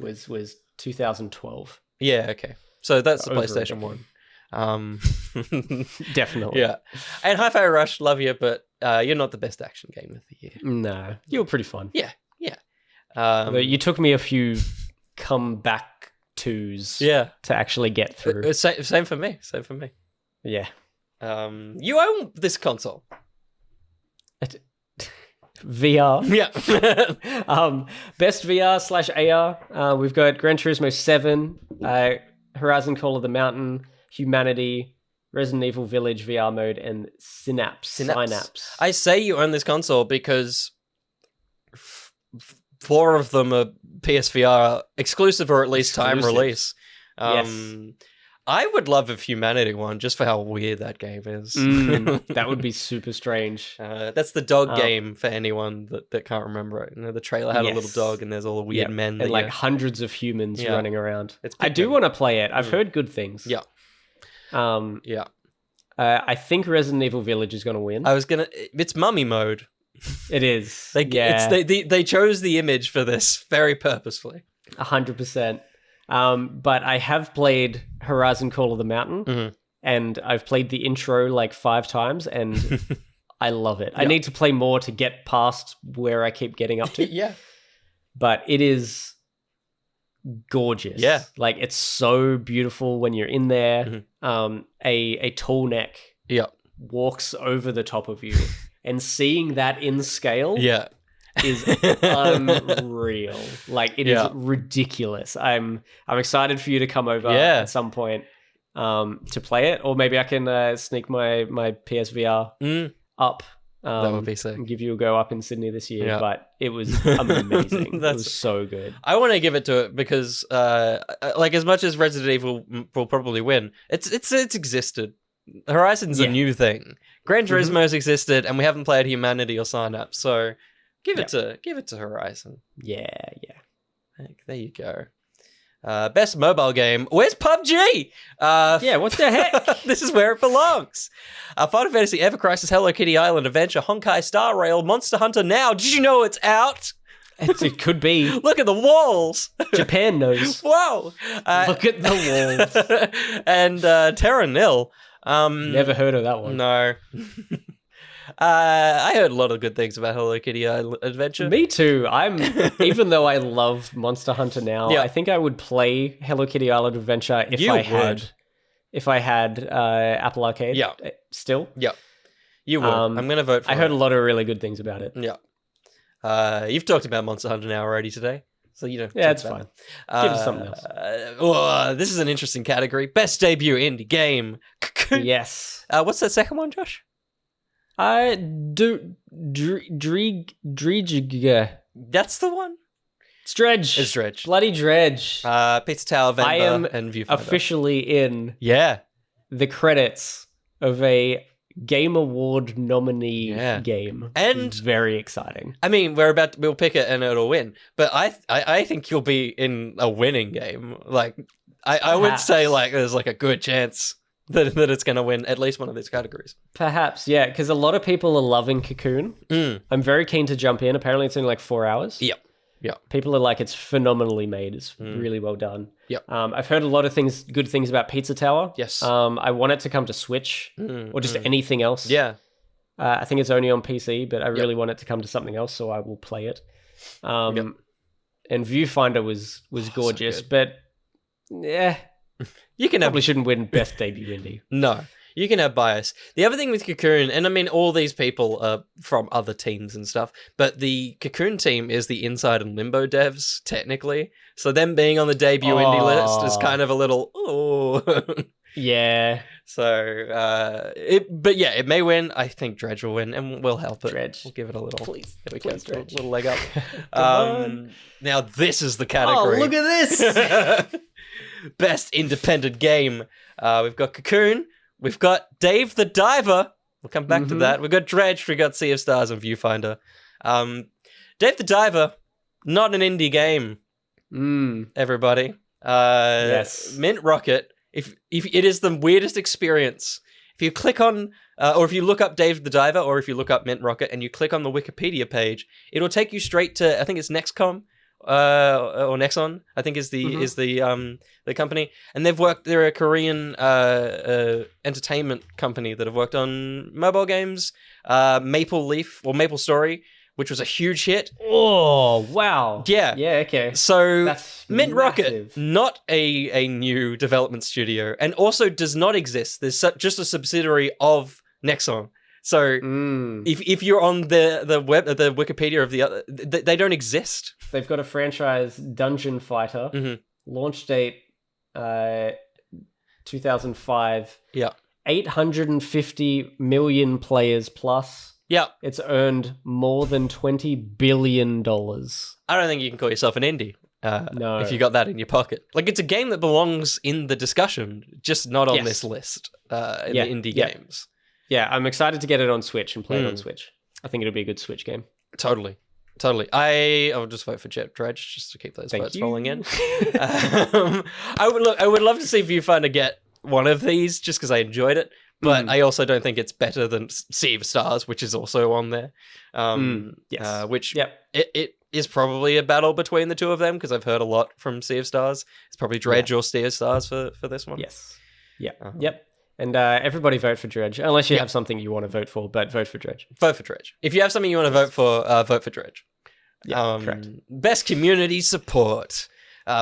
Was 2012. Yeah, okay. So that's the PlayStation 1. Definitely. Yeah. And Hi-Fi Rush, love you, but you're not the best action game of the year. No, you were pretty fun. Yeah. But you took me a few comeback twos to actually get through. Same for me. Yeah. You own this console. VR. Yeah. Best VR/AR. We've got Gran Turismo 7, Horizon Call of the Mountain, Humanity, Resident Evil Village VR mode, and Synapse. I say you own this console because 4 of them are PSVR exclusive or at least time release. Yes. I would love a Humanity one just for how weird that game is. That would be super strange. That's the dog game for anyone that can't remember it. You know, the trailer had a little dog and there's all the weird men. And like hundreds of humans running around. I do want to play it. I've heard good things. Yeah. I think Resident Evil Village is going to win. It's mummy mode. It is. They chose the image for this very purposefully. 100%. But I have played Horizon Call of the Mountain, and I've played the intro like 5 times, and I love it. I need to play more to get past where I keep getting up to. Yeah. But it is gorgeous. Yeah. Like it's so beautiful when you're in there. A tall neck walks over the top of you, and seeing that in scale is unreal. Like it is ridiculous. I'm excited for you to come over at some point to play it, or maybe I can sneak my PSVR up. That would be sick. And give you a go up in Sydney this year, but it was amazing. It was so good. I want to give it to it because, like, as much as Resident Evil will probably win, it's existed. Horizon's a new thing. Gran Turismo's existed, and we haven't played Humanity or Synapse, so give it to Horizon. Yeah. There you go. Best mobile game. Where's PUBG? What the heck? This is where it belongs. Final Fantasy, Ever Crisis, Hello Kitty Island Adventure, Honkai Star Rail, Monster Hunter Now. Did you know it's out? It could be. Look at the walls. Japan knows. Whoa. Look at the walls. And Terra Nil. Never heard of that one. No. I heard a lot of good things about Hello Kitty Adventure. Me too. Even though I love Monster Hunter now, I think I would play Hello Kitty Island Adventure if I had Apple Arcade. Yeah. Still. Yeah. You would. I'm going to vote for it. I heard a lot of really good things about it. Yeah. You've talked about Monster Hunter Now already today. So, yeah, it's fine. Give us something else. This is an interesting category. Best debut indie game. Yes. What's that second one, Josh? Dredge. That's the one? It's Dredge. It's Dredge. Bloody Dredge. Pizza Tower, Vendor, and Viewfinder. Officially in the credits of a Game Award nominee game. And very exciting. I mean, we'll pick it and it'll win. But I think you'll be in a winning game. Like, I would say, like, there's like a good chance that it's going to win at least one of these categories. Perhaps, yeah, because a lot of people are loving Cocoon. I'm very keen to jump in. Apparently, it's only like 4 hours. Yep. People are like, it's phenomenally made. It's really well done. Yep. I've heard a lot of good things about Pizza Tower. Yes. I want it to come to Switch or just anything else. Yeah. I think it's only on PC, but I really want it to come to something else, so I will play it. And Viewfinder was gorgeous, so but yeah. You can probably shouldn't win Best Debut Indie. No, you can have bias. The other thing with Cocoon, and I mean, all these people are from other teams and stuff, but the Cocoon team is the Inside and Limbo devs, technically. So them being on the debut indie list is kind of a little, yeah. So, it may win. I think Dredge will win, and we'll help it. Dredge. We'll give it a little. Please, there we please, go. Dredge. A little leg up. Now this is the category. Oh, look at this! Best independent game. We've got Cocoon. We've got Dave the Diver. We'll come back to that. We've got Dredge. We've got Sea of Stars and Viewfinder. Dave the Diver, not an indie game. Everybody. Yes. Mint Rocket. If it is the weirdest experience. If you click on, or if you look up Dave the Diver, or if you look up Mint Rocket and you click on the Wikipedia page, it'll take you straight to, I think it's Nexcom. Or Nexon, I think is the company, and they're a Korean entertainment company that have worked on mobile games, Maple Leaf or Maple Story, which was a huge hit. Oh wow! Yeah, okay. So that's Mint massive. Rocket, not a new development studio, and also does not exist. There's just a subsidiary of Nexon. So if you're on the web, the Wikipedia of the other, they don't exist. They've got a franchise, Dungeon Fighter, launch date 2005. Yeah, 850 million players plus. Yeah, it's earned more than $20 billion. I don't think you can call yourself an indie. No, if you got that in your pocket, like it's a game that belongs in the discussion, just not on this list in the indie games. Yeah, I'm excited to get it on Switch and play it on Switch. I think it'll be a good Switch game. Totally. I'll just vote for Dredge just to keep those votes rolling in. I would love to see Viewfinder get one of these just because I enjoyed it, but I also don't think it's better than Sea of Stars, which is also on there. Which it is probably a battle between the two of them because I've heard a lot from Sea of Stars. It's probably Dredge or Sea of Stars for this one. Yes. Yeah. Yep. And everybody vote for Dredge, unless you have something you want to vote for, but vote for Dredge. Vote for Dredge. If you have something you want to vote for Dredge. Yeah, correct. Best community support.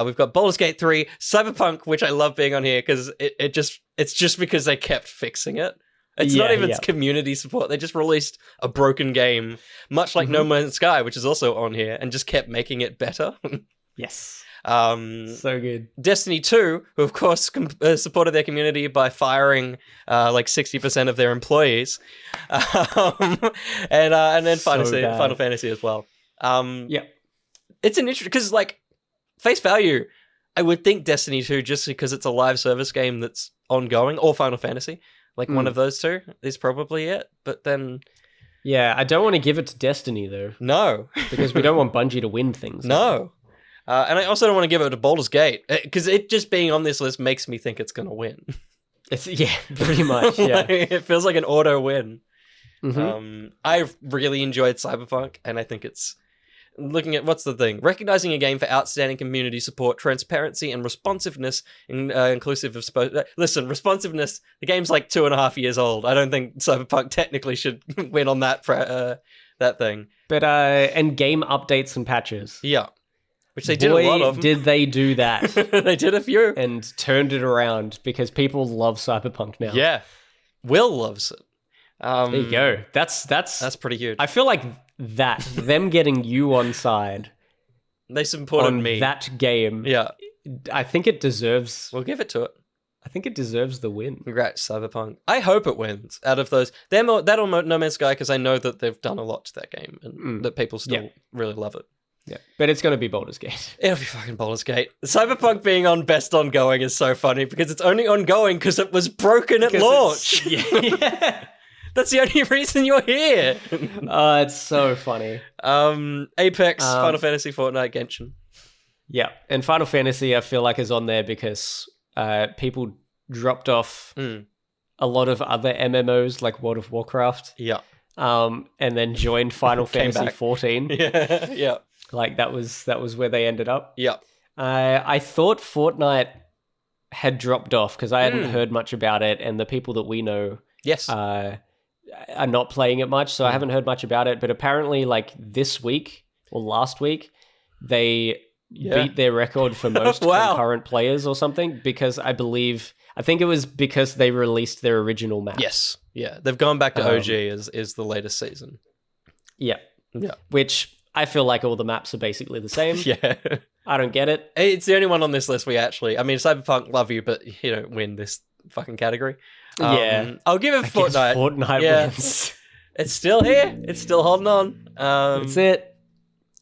We've got Baldur's Gate 3, Cyberpunk, which I love being on here because it's just because they kept fixing it. It's not even community support. They just released a broken game, much like No Man's Sky, which is also on here, and just kept making it better. Yes. So good. Destiny 2, who of course supported their community by firing like 60% of their employees, and then Final Fantasy as well. It's an interesting because like face value, I would think Destiny 2 just because it's a live service game that's ongoing, or Final Fantasy. Like one of those two is probably it. But then... Yeah, I don't want to give it to Destiny, though. No. Because we don't want Bungie to win things. No. And I also don't want to give it to Baldur's Gate. Because it just being on this list makes me think it's going to win. Yeah, pretty much, yeah. It feels like an auto win. I've really enjoyed Cyberpunk, and I think it's... Looking at what's the thing? Recognizing a game for outstanding community support, transparency, and responsiveness, inclusive of... responsiveness, the game's like 2.5 years old. I don't think Cyberpunk technically should win on that that thing. But, and game updates and patches. Yeah. Which they did a lot of. Did they do that. They did a few. And turned it around, because people love Cyberpunk now. Yeah. Will loves it. There you go. That's pretty huge. I feel like them getting you on side, they supported me. That game. Yeah, I think it deserves. We'll give it to it. I think it deserves the win. Congrats, Cyberpunk. I hope it wins out of those. That or No Man's Sky, because I know that they've done a lot to that game and that people still really love it. Yeah, but it's going to be Baldur's Gate. It'll be fucking Baldur's Gate. Cyberpunk being on best ongoing is so funny because it's only ongoing because it was broken at launch. Yeah. That's the only reason you're here. It's so funny. Apex, Final Fantasy, Fortnite, Genshin. Yeah, and Final Fantasy I feel like is on there because people dropped off a lot of other MMOs like World of Warcraft. Yeah. And then joined Final Fantasy 14. Yeah. Like that was where they ended up. Yeah. I thought Fortnite had dropped off because I hadn't heard much about it, and the people that we know are not playing it much, so I haven't heard much about it. But apparently, like this week or last week, they beat their record for most concurrent players or something, because I think it was because they released their original map. Yes. Yeah. They've gone back to OG is the latest season. Yeah. Yeah. Which I feel like all the maps are basically the same. Yeah. I don't get it. It's the only one on this list Cyberpunk, love you, but you don't win this fucking category. I'll give it Fortnite. Fortnite wins. It's still here. It's still holding on. That's it.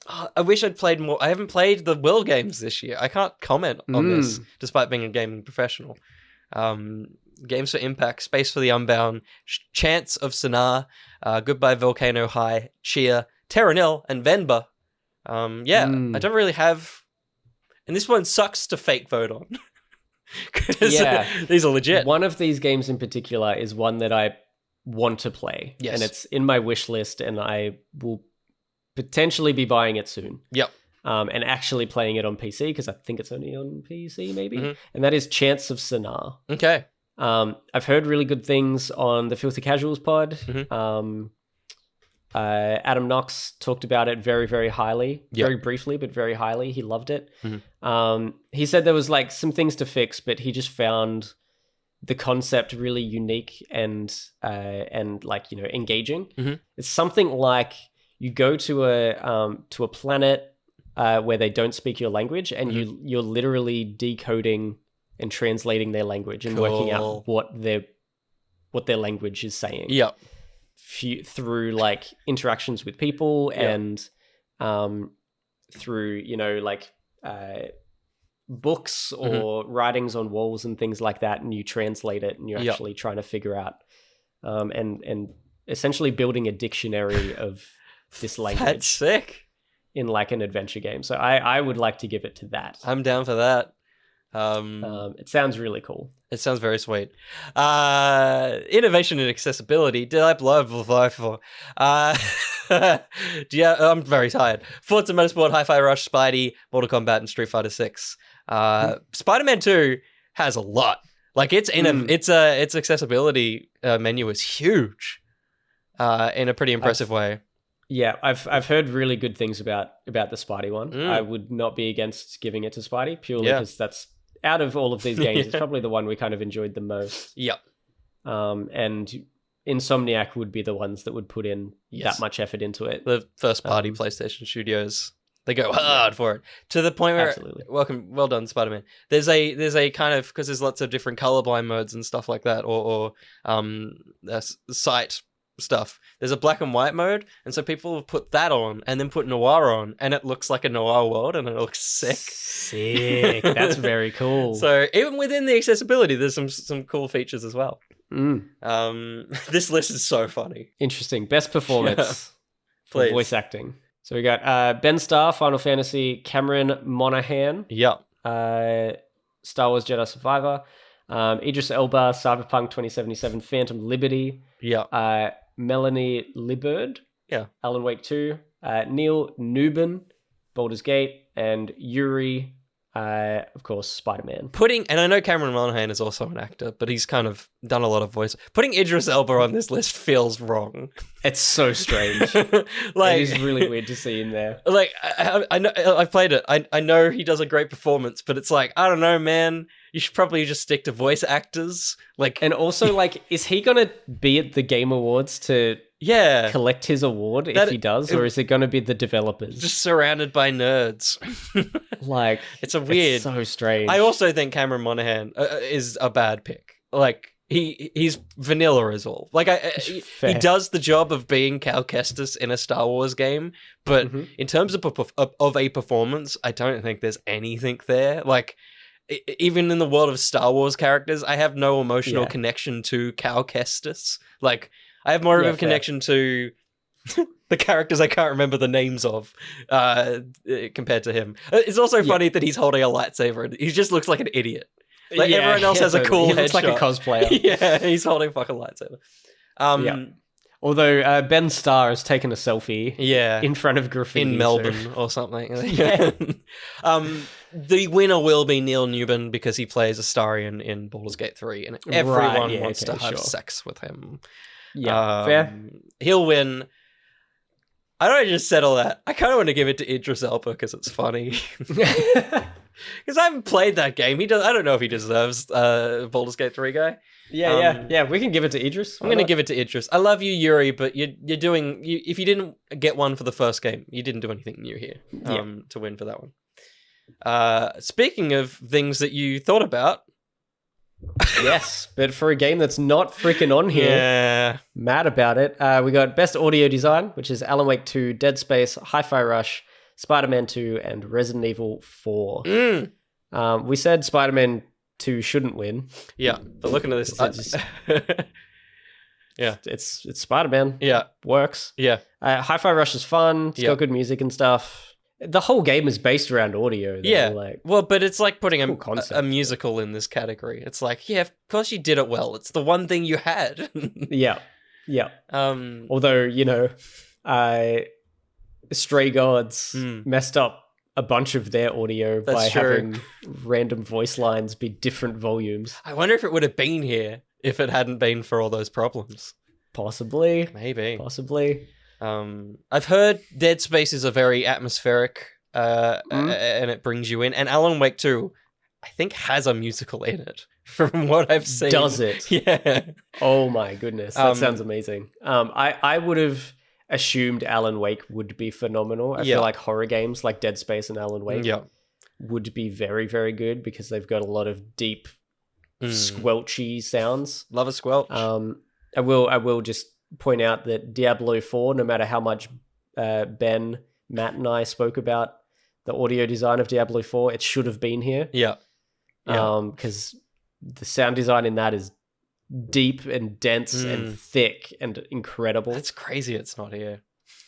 I wish I'd played more. I haven't played the Will games this year. I can't comment on this, despite being a gaming professional. Games for Impact, Space for the Unbound, Chance of Sanaa, Goodbye Volcano High, Cheer, Terra Nil, and Venba. I don't really have... And this one sucks to fake vote on. These are legit. One of these games in particular is one that I want to play. Yes. And it's in my wish list, and I will potentially be buying it soon. Yep. And actually playing it on PC, because I think it's only on PC, maybe. And that is Chance of Sanaa. Okay. I've heard really good things on the Filthy Casuals pod. Adam Knox talked about it very, very highly, very briefly, but very highly. He loved it. He said there was like some things to fix, but he just found the concept really unique and like, you know, engaging. It's something like you go to a planet where they don't speak your language, and you're literally decoding and translating their language and working out what their language is saying. Yeah. Through like interactions with people and through, you know, like books or writings on walls and things like that, and you translate it, and you're actually trying to figure out and essentially building a dictionary of this language. That's sick. In like an adventure game. So I would like to give it to that. I'm down for that. It sounds really cool. It sounds very sweet. Innovation and accessibility. Did I love for? I'm very tired. Forza Motorsport, Hi-Fi Rush, Spidey, Mortal Kombat, and Street Fighter 6. Spider-Man 2 has a lot. Like its accessibility menu is huge in a pretty impressive way. Yeah, I've heard really good things about the Spidey one. I would not be against giving it to Spidey purely because that's out of all of these games, it's probably the one we kind of enjoyed the most. Yep. And Insomniac would be the ones that would put in that much effort into it. The first party PlayStation studios, they go hard for it to the point where well done, Spider-Man. There's a kind of, because there's lots of different colorblind modes and stuff like that, or sight stuff. There's a black and white mode, and so people have put that on and then put noir on, and it looks like a noir world, and it looks sick. Sick. That's very cool. So even within the accessibility, there's some cool features as well. This list is so funny. Interesting. Best performance for voice acting. So we got Ben Starr, Final Fantasy, Cameron Monaghan. Yep. Star Wars Jedi Survivor. Idris Elba, Cyberpunk 2077, Phantom Liberty. Yeah. Melanie Liburd. Yeah. Alan Wake 2. Neil Newbin, Baldur's Gate, and Yuri, of course, Spider-Man. And I know Cameron Monaghan is also an actor, but he's kind of done a lot of voice. Putting Idris Elba on this list feels wrong. It's so strange. It is really weird to see him there. Like, I know I've played it. I know he does a great performance, but it's like, I don't know, man. You should probably just stick to voice actors. Like, and also, like, is he gonna be at the Game Awards to collect his award if he does, or is it gonna be the developers? Just surrounded by nerds. Like, it's it's so strange. I also think Cameron Monaghan is a bad pick. Like, he's vanilla as all. Like, he does the job of being Cal Kestis in a Star Wars game, but in terms of a performance, I don't think there's anything there. Like, even in the world of Star Wars characters, I have no emotional connection to Cal Kestis. Like, I have more of a connection to the characters I can't remember the names of compared to him. It's also funny that he's holding a lightsaber and he just looks like an idiot. Like, everyone else has a cool headshot. He looks like a cosplayer. Yeah, he's holding a fucking lightsaber. Although Ben Starr has taken a selfie in front of graffiti. In Melbourne or something. The winner will be Neil Newbin because he plays Astarion in Baldur's Gate 3 and everyone wants to have sex with him. Yeah, fair. He'll win. I don't just settle that. I kind of want to give it to Idris Elba because it's funny. Because I haven't played that game. I don't know if he deserves Baldur's Gate 3 guy. Yeah. We can give it to Idris. I'm going to give it to Idris. I love you, Yuri, but you're doing. If you didn't get one for the first game, you didn't do anything new here to win for that one. Speaking of things that you thought about. Yes, but for a game that's not freaking on here, mad about it. We got Best Audio Design, which is Alan Wake 2, Dead Space, Hi-Fi Rush, Spider-Man 2, and Resident Evil 4. We said Spider-Man 2 shouldn't win. Yeah, but looking at this, it's Spider-Man. Yeah, works. Yeah, Hi-Fi Rush is fun. It's got good music and stuff. The whole game is based around audio. Though. Yeah, like, well, but it's like putting a musical in this category. It's like, of course you did it well. It's the one thing you had. Yeah. Although, Stray Gods messed up a bunch of their audio by having random voice lines be different volumes. I wonder if it would have been here if it hadn't been for all those problems. Possibly. Maybe. Possibly. I've heard Dead Space is a very atmospheric and it brings you in. And Alan Wake 2, I think, has a musical in it from what I've seen. Does it? Yeah. Oh my goodness. That sounds amazing. I would have assumed Alan Wake would be phenomenal. I feel like horror games like Dead Space and Alan Wake would be very, very good because they've got a lot of deep, squelchy sounds. Love a squelch. I will just point out that Diablo 4, no matter how much Ben, Matt, and I spoke about the audio design of Diablo 4, it should have been here. Yeah. Because the sound design in that is deep and dense and thick and incredible. That's crazy it's not here.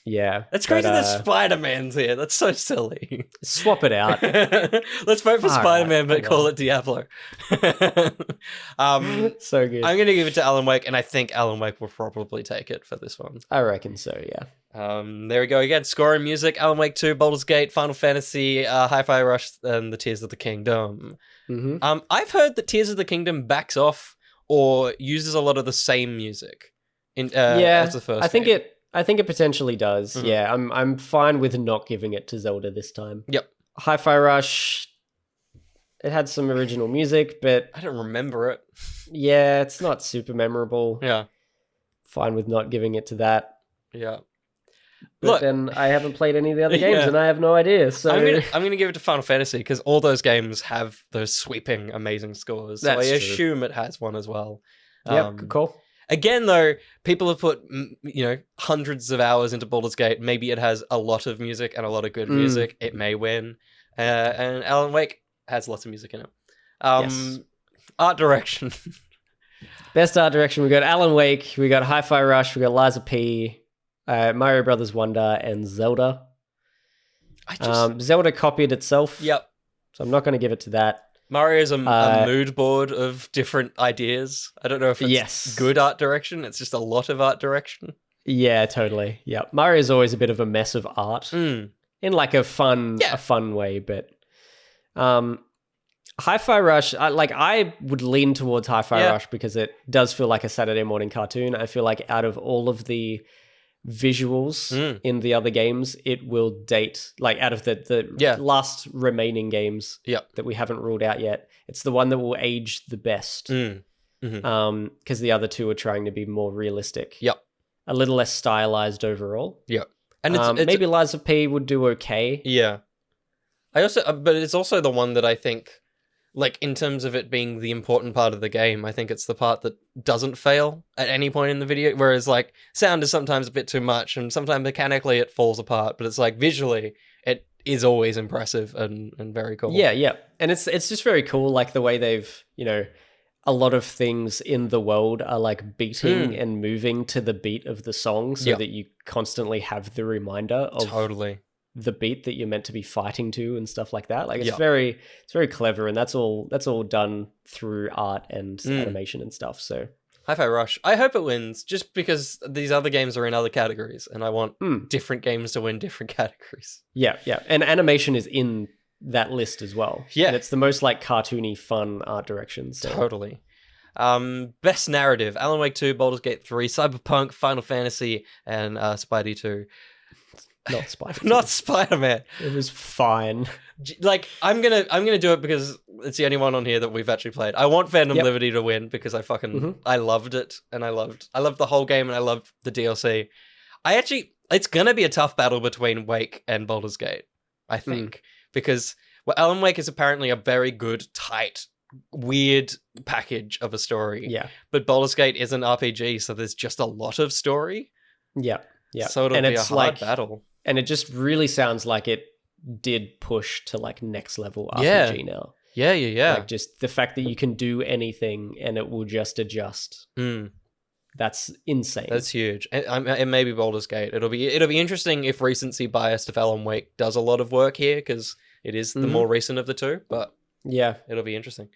Yeah. That's crazy that Spider-Man's here. That's so silly. Swap it out. Let's vote for Spider-Man, but call it Diablo. So good. I'm going to give it to Alan Wake, and I think Alan Wake will probably take it for this one. I reckon so, yeah. There we go again. Score and music, Alan Wake 2, Baldur's Gate, Final Fantasy, Hi-Fi Rush, and the Tears of the Kingdom. I've heard that Tears of the Kingdom backs off or uses a lot of the same music as the first I think game. I think it potentially does. Mhm. Yeah, I'm fine with not giving it to Zelda this time. Yep. Hi-Fi Rush, it had some original music, but I don't remember it. yeah, it's not super memorable. Yeah. Fine with not giving it to that. Yeah. But Look, then I haven't played any of the other games, Yeah. and I have no idea. So I'm gonna give it to Final Fantasy because all those games have those sweeping, amazing scores. So That's I true. assume it has one as well. Yep, good call. Again, though, people have put hundreds of hours into Baldur's Gate. Maybe it has a lot of music and a lot of good music. It may win. And Alan Wake has lots of music in it. Yes. Art direction. Best art direction, we got Alan Wake, we got Hi-Fi Rush, we got Liza P, Mario Brothers Wonder, and Zelda. Zelda copied itself. Yep. So I'm not going to give it to that. Mario's a mood board of different ideas. I don't know if it's good art direction. It's just a lot of art direction. Yeah, totally. Yeah, Mario's always a bit of a mess of art in like a fun way. But Hi-Fi Rush, I would lean towards Hi-Fi Rush because it does feel like a Saturday morning cartoon. I feel like out of all of the visuals in the other games, it will date, like out of the last remaining games that we haven't ruled out yet, it's the one that will age the best. Because the other two are trying to be more realistic. A little less stylized overall. And it's maybe Liza P would do okay. But it's also the one that I think, like, in terms of it being the important part of the game, I think it's the part that doesn't fail at any point in the video. Whereas, like, sound is sometimes a bit too much, and sometimes mechanically it falls apart. But it's like visually, it is always impressive and very cool. Yeah. And it's just very cool, like the way they've, a lot of things in the world are like beating and moving to the beat of the song, so that you constantly have the reminder of the beat that you're meant to be fighting to and stuff like that. Like it's very clever, and that's all done through art and animation and stuff. So Hi-Fi Rush, I hope it wins, just because these other games are in other categories, and I want different games to win different categories. Yeah, and animation is in that list as well. Yeah, and it's the most like cartoony, fun art direction. So. Totally. Best narrative: Alan Wake 2, Baldur's Gate 3, Cyberpunk, Final Fantasy, and Spidey 2. Not Spider. Not Spider-Man. It was fine. Like, I'm gonna do it because it's the only one on here that we've actually played. I want Phantom Liberty to win because I fucking I loved it, and I loved the whole game, and I loved the DLC. It's gonna be a tough battle between Wake and Baldur's Gate, I think, because Alan Wake is apparently a very good, tight, weird package of a story. Yeah. But Baldur's Gate is an RPG, so there's just a lot of story. Yeah. So it'll be a hard battle. And it just really sounds like it did push to like next level RPG now. Yeah. Like just the fact that you can do anything and it will just adjust. That's insane. That's huge. It may be Baldur's Gate. It'll be interesting if recency bias of Alan Wake does a lot of work here, because it is the more recent of the two. But yeah, it'll be interesting.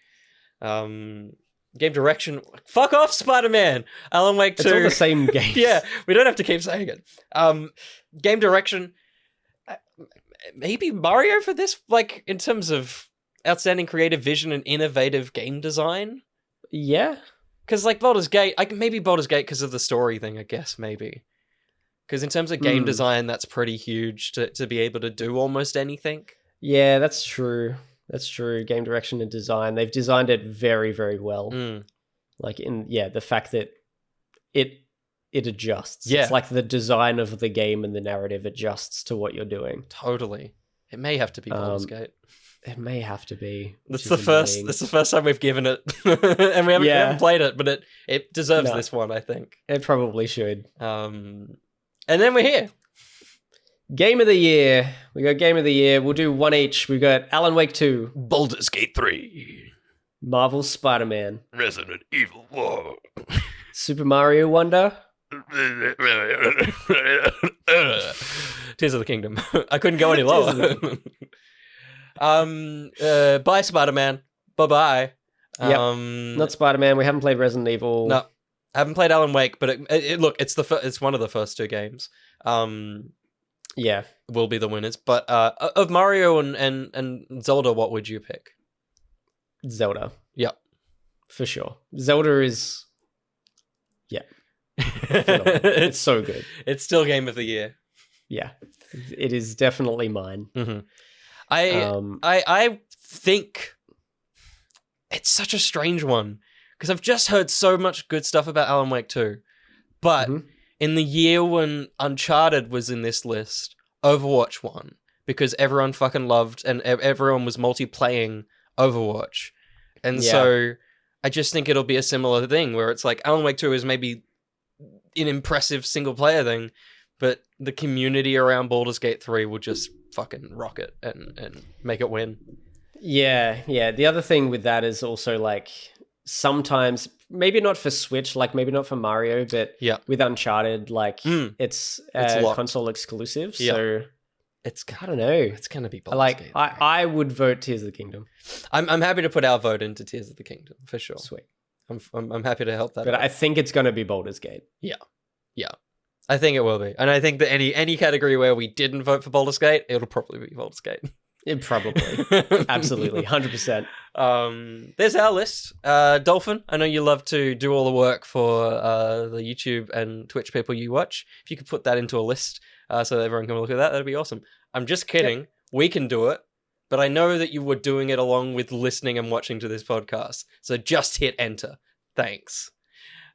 Game direction. Fuck off, Spider-Man. Alan Wake 2. It's all the same game. Yeah, we don't have to keep saying it. Game direction. Maybe Mario for this, like, in terms of outstanding creative vision and innovative game design. Yeah. Because, like, Baldur's Gate, maybe Baldur's Gate because of the story thing, I guess, maybe. Because in terms of game design, that's pretty huge to be able to do almost anything. Yeah, that's true. That's true. Game direction and design. They've designed it very, very well. Like, the fact that it adjusts. Yeah. It's like the design of the game and the narrative adjusts to what you're doing. Totally. It may have to be Baldur's Gate. It may have to be. That's the first time we've given it, and we haven't played it, but it deserves this one, I think. It probably should. And then we're here. Game of the year. We got Game of the Year. We'll do one each. We got Alan Wake 2, Baldur's Gate 3, Marvel's Spider-Man, Resident Evil 1, Super Mario Wonder, Tears of the Kingdom. I couldn't go any lower. Bye, Spider-Man. Bye-bye. Not Spider-Man. We haven't played Resident Evil. No, I haven't played Alan Wake, but it's one of the first two games. Will be the winners. But of Mario and Zelda, what would you pick? Zelda. Yeah, for sure. Zelda is, It's so good. It's still game of the year. Yeah, it is definitely mine. Mm-hmm. I think it's such a strange one because I've just heard so much good stuff about Alan Wake 2. But in the year when Uncharted was in this list, Overwatch won because everyone fucking loved and everyone was multiplaying Overwatch. And so I just think it'll be a similar thing where it's like Alan Wake 2 is maybe an impressive single player thing, but the community around Baldur's Gate 3 will just fucking rock it and make it win. Yeah. The other thing with that is also like sometimes, maybe not for Switch, like maybe not for Mario, but with Uncharted, like it's console exclusive. So I don't know. It's gonna be Baldur's Gate 3. I would vote Tears of the Kingdom. I'm happy to put our vote into Tears of the Kingdom for sure. Sweet. I'm happy to help that. But I think it's gonna be Baldur's Gate. Yeah. I think it will be, and I think that any category where we didn't vote for Baldur's Gate, it'll probably be Baldur's Gate. It probably, absolutely, 100%. There's our list. Dolphin, I know you love to do all the work for the YouTube and Twitch people you watch. If you could put that into a list so that everyone can look at that, that'd be awesome. I'm just kidding. Yep. We can do it, but I know that you were doing it along with listening and watching to this podcast. So just hit enter. Thanks.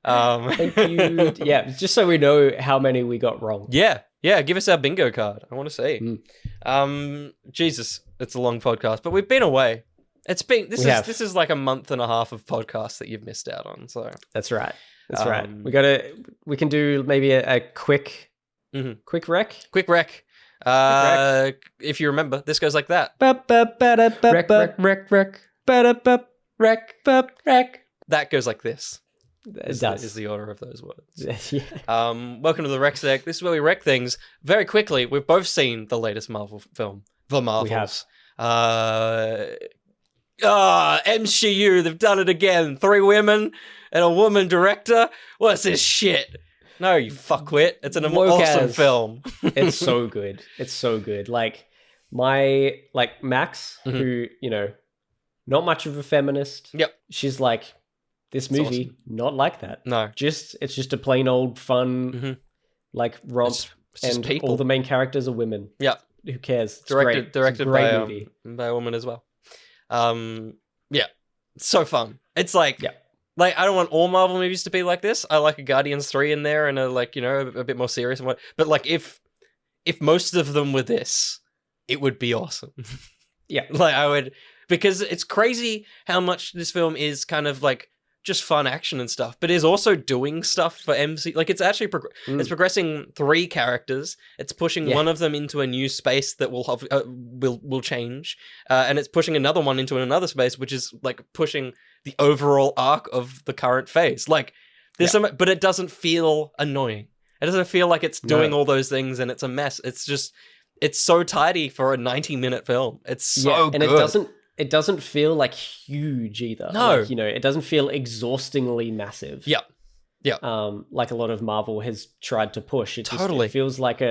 Thank you. Yeah, just so we know how many we got wrong. Yeah, give us our bingo card. I want to see. Jesus, it's a long podcast, but we've been away. This is like a month and a half of podcasts that you've missed out on. So that's right. Right. We can do maybe a quick rec. Quick rec. If you remember, this goes like that. Rec. That goes like this. Is the order of those words. Welcome to the Rec Sec. This is where we wreck things very quickly. We've both seen the latest Marvel film, The Marvels. We have. MCU, they've done it again. 3 women and a woman director. What's this shit? No, you fuckwit. It's an awesome film. It's so good. It's so good. Like Max, who, not much of a feminist. Yep. She's like, this movie, awesome. Not like that. No. It's just a plain old fun, like romp, and people. All the main characters are women. Yeah. Who cares? It's directed by a woman as well. It's so fun. It's like, like I don't want all Marvel movies to be like this. I like a Guardians 3 in there and a bit more serious and what. But like if most of them were this, it would be awesome. Yeah. Like I would, because it's crazy how much this film is kind of like just fun action and stuff, but is also doing stuff for MC. Like it's actually it's progressing 3 characters. It's pushing one of them into a new space that will change, and it's pushing another one into another space, which is like pushing the overall arc of the current phase. Like there's but it doesn't feel annoying. It doesn't feel like it's doing all those things and it's a mess. It's just it's so tidy for a 90-minute film. It's so good. And it doesn't feel like huge either. No. Like, it doesn't feel exhaustingly massive. Yeah. Like a lot of Marvel has tried to push. It feels like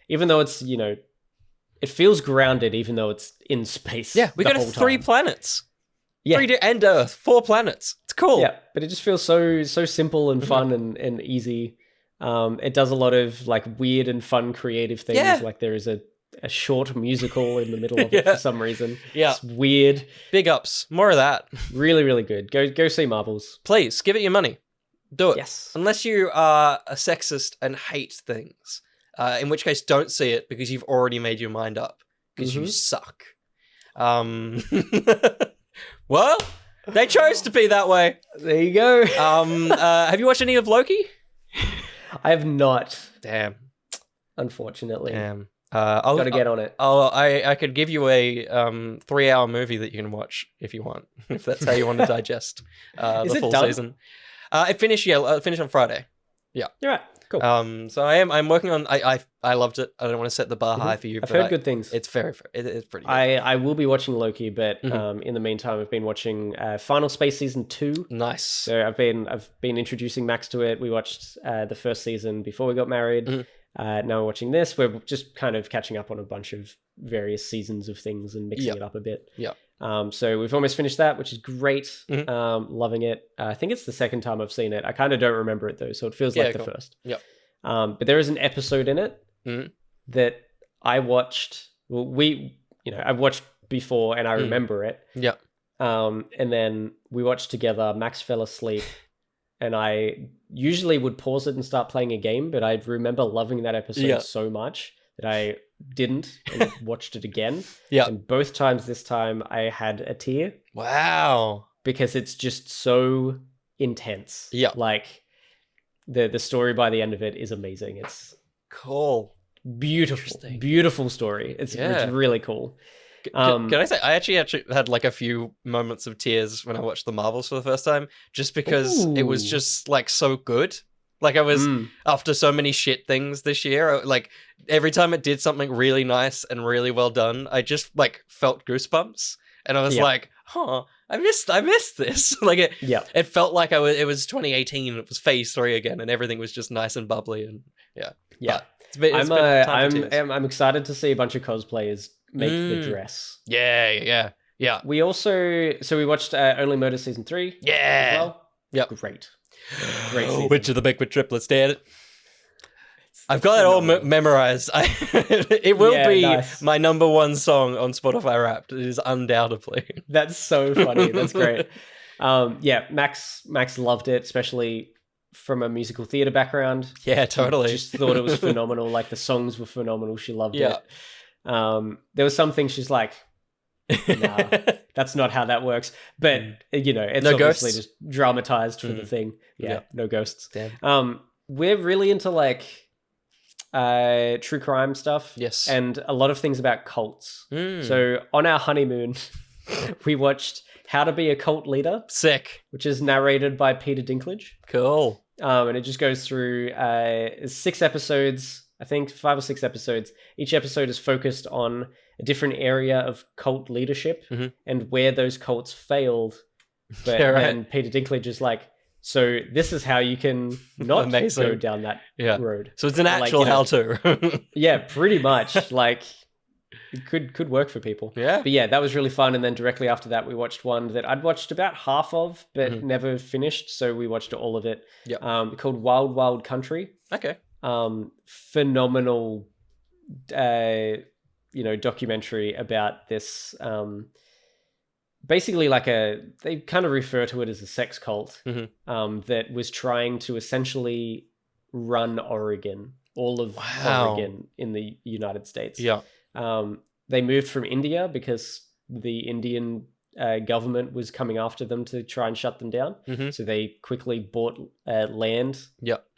even though it's, it feels grounded even though it's in space. Yeah, we got 3 planets. Yeah. 3 and Earth, 4 planets. It's cool. Yeah, but it just feels so simple and fun and easy. It does a lot of like weird and fun creative things. Yeah. Like there is a short musical in the middle of it for some reason. Yeah. It's weird. Big ups. More of that. Really, really good. Go see Marvels. Please, give it your money. Do it. Yes. Unless you are a sexist and hate things. In which case, don't see it because you've already made your mind up. Because you suck. Well, they chose to be that way. There you go. Have you watched any of Loki? I have not. Damn. Unfortunately. Damn. I'll gotta get on it. I could give you a 3-hour movie that you can watch if you want, if that's how you want to digest the full season. It finished on Friday. Yeah. You're right. Cool. So I'm working on. I loved it. I don't want to set the bar high for you. I've heard good things. It's it's pretty good. I will be watching Loki, but in the meantime, I've been watching Final Space season 2. Nice. So I've been introducing Max to it. We watched the first season before we got married. now we're watching this. We're just kind of catching up on a bunch of various seasons of things and mixing it up a bit. Yeah. So we've almost finished that, which is great. Mm-hmm. Loving it. I think it's the second time I've seen it. I kind of don't remember it though, so it feels like the first. Yep. But there is an episode in it that I watched. Well, I've watched before and I remember it. Yeah. And then we watched together. Max fell asleep, and I usually would pause it and start playing a game, but I remember loving that episode so much that I didn't and watched it again. Yeah. And both times this time I had a tear. Wow. Because it's just so intense. Yeah. Like the story by the end of it is amazing. It's cool. Beautiful story. It's really cool. Can I say I actually had like a few moments of tears when I watched the Marvels for the first time, just because it was just like so good. Like I was after so many shit things this year, like every time it did something really nice and really well done, I just like felt goosebumps, and I was like, "Huh, I missed this." Like it felt like it was 2018, it was Phase 3 again, and everything was just nice and bubbly, and I'm excited to see a bunch of cosplayers make the dress. Yeah. We watched Only Murders season 3. Yeah. As well. Yep. Great season. Which of the Bigfoot triplets did? I've got it all memorized. It will be my number one song on Spotify Wrapped. It is undoubtedly. That's so funny. That's great. Max loved it, especially from a musical theater background. Yeah, totally. She just thought it was phenomenal. Like the songs were phenomenal. She loved it. There was some things she's like, nah, that's not how that works. But it's no obviously ghosts? just dramatized for the thing. Yeah, no ghosts. Damn. We're really into like true crime stuff. Yes. And a lot of things about cults. So on our honeymoon, we watched How to Be a Cult Leader. Sick. Which is narrated by Peter Dinklage. Cool. And it just goes through 6 episodes, I think 5 or 6 episodes. Each episode is focused on a different area of cult leadership and where those cults failed. But then Peter Dinklage is like, so this is how you can not go down that road. So it's an actual how-to. Yeah, pretty much. Like, it could work for people. Yeah. But yeah, that was really fun. And then directly after that, we watched one that I'd watched about half of, but never finished. So we watched all of it. Yep. Called Wild Wild Country. Okay. Phenomenal, documentary about this, basically like they kind of refer to it as a sex cult, that was trying to essentially run Oregon, all of Oregon in the United States. Yeah. They moved from India because the Indian government was coming after them to try and shut them down. So they quickly bought land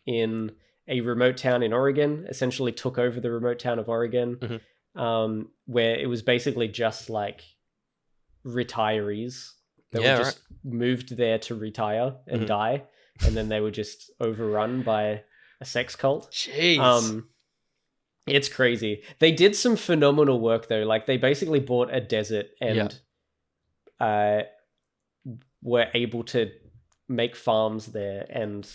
in a remote town in Oregon, essentially took over the remote town of Oregon, where it was basically just like retirees that were just moved there to retire and die, and then they were just overrun by a sex cult. Jeez. It's crazy. They did some phenomenal work though. Like they basically bought a desert and were able to make farms there, and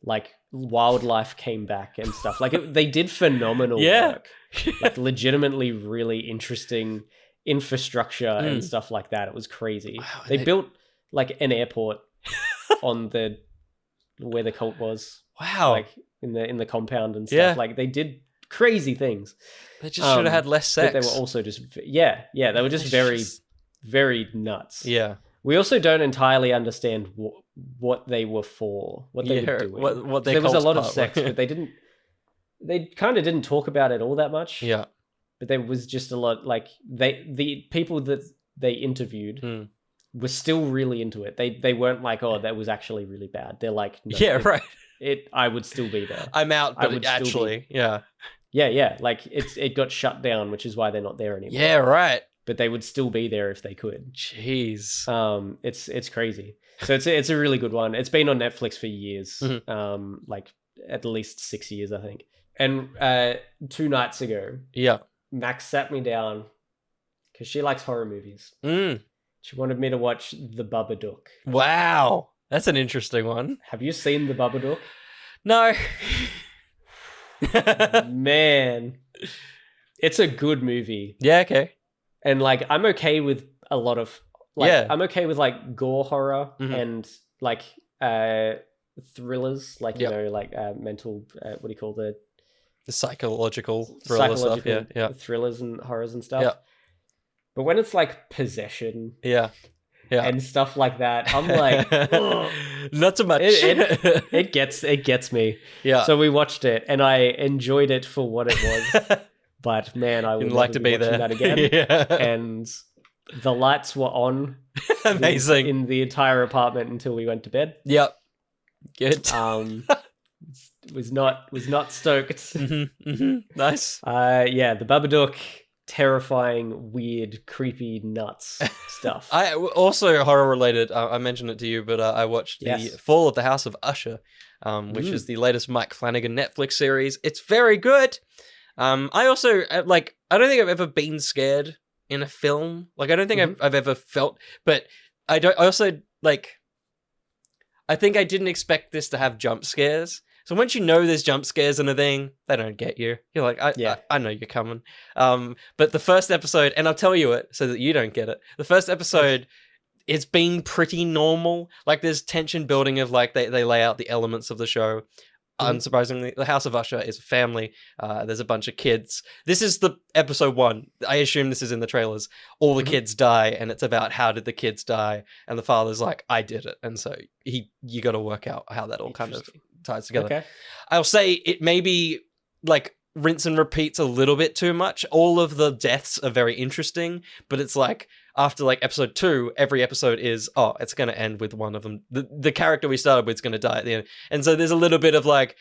like wildlife came back and stuff. Like they did phenomenal work. Like legitimately really interesting infrastructure and stuff like that. It was crazy. Wow, they built like an airport on where the cult was. Wow. Like in the compound and stuff. Like they did crazy things. They just should have had less sex. But they were also just they were just very very nuts. Yeah. We also don't entirely understand what they were for, what they were doing. What they there was a lot of sex, but they kind of didn't talk about it all that much. Yeah. But there was just a lot, like the people that they interviewed were still really into it. They weren't like, oh, that was actually really bad. They're like, no, I would still be there. I'm out, but actually, Yeah. Like it got shut down, which is why they're not there anymore. Yeah, right. But they would still be there if they could. Jeez. It's crazy. So it's a really good one. It's been on Netflix for years. Like at least 6 years, I think. And 2 nights ago, Max sat me down because she likes horror movies. She wanted me to watch The Babadook. Wow. That's an interesting one. Have you seen The Babadook? No. Man, it's a good movie. Yeah, okay. And like I'm okay with a lot of like Yeah. I'm okay with like gore horror Mhm. and like thrillers, like Yep. you know, like mental what do you call the psychological thriller stuff. Yeah. thrillers and horrors and stuff. Yeah. But when it's like possession Yeah. and stuff like that, I'm like, ugh. Not so much. It gets me. Yeah. So we watched it, and I enjoyed it for what it was. But man, I would You'd never like to be watching there. that again. Yeah. And the lights were on Amazing. in the entire apartment until we went to bed. Yep. Good. Was not stoked. Nice. Yeah, the Babadook, terrifying, weird, creepy, nuts stuff. I also horror related. I mentioned it to you, but I watched the Fall of the House of Usher, which is the latest Mike Flanagan Netflix series. It's very good. I also like. I don't think I've ever been scared in a film. Like I don't think I've ever felt. But I don't. I also like. I think I didn't expect this to have jump scares. So once you know there's jump scares in a thing, they don't get you. You're like, I know you're coming. But the first episode, and I'll tell you it so that you don't get it. The first episode, it's been pretty normal. Like there's tension building of like they lay out the elements of the show. Unsurprisingly, the House of Usher is a family. There's a bunch of kids. This is the episode 1. I assume this is in the trailers. All the kids die, and it's about how did the kids die, and the father's like, I did it, and so you got to work out how that all kind of ties together. Okay. I'll say it maybe like rinse and repeats a little bit too much. All of the deaths are very interesting, but it's like after like episode 2, every episode is, it's going to end with one of them. The character we started with is going to die at the end. And so there's a little bit of like,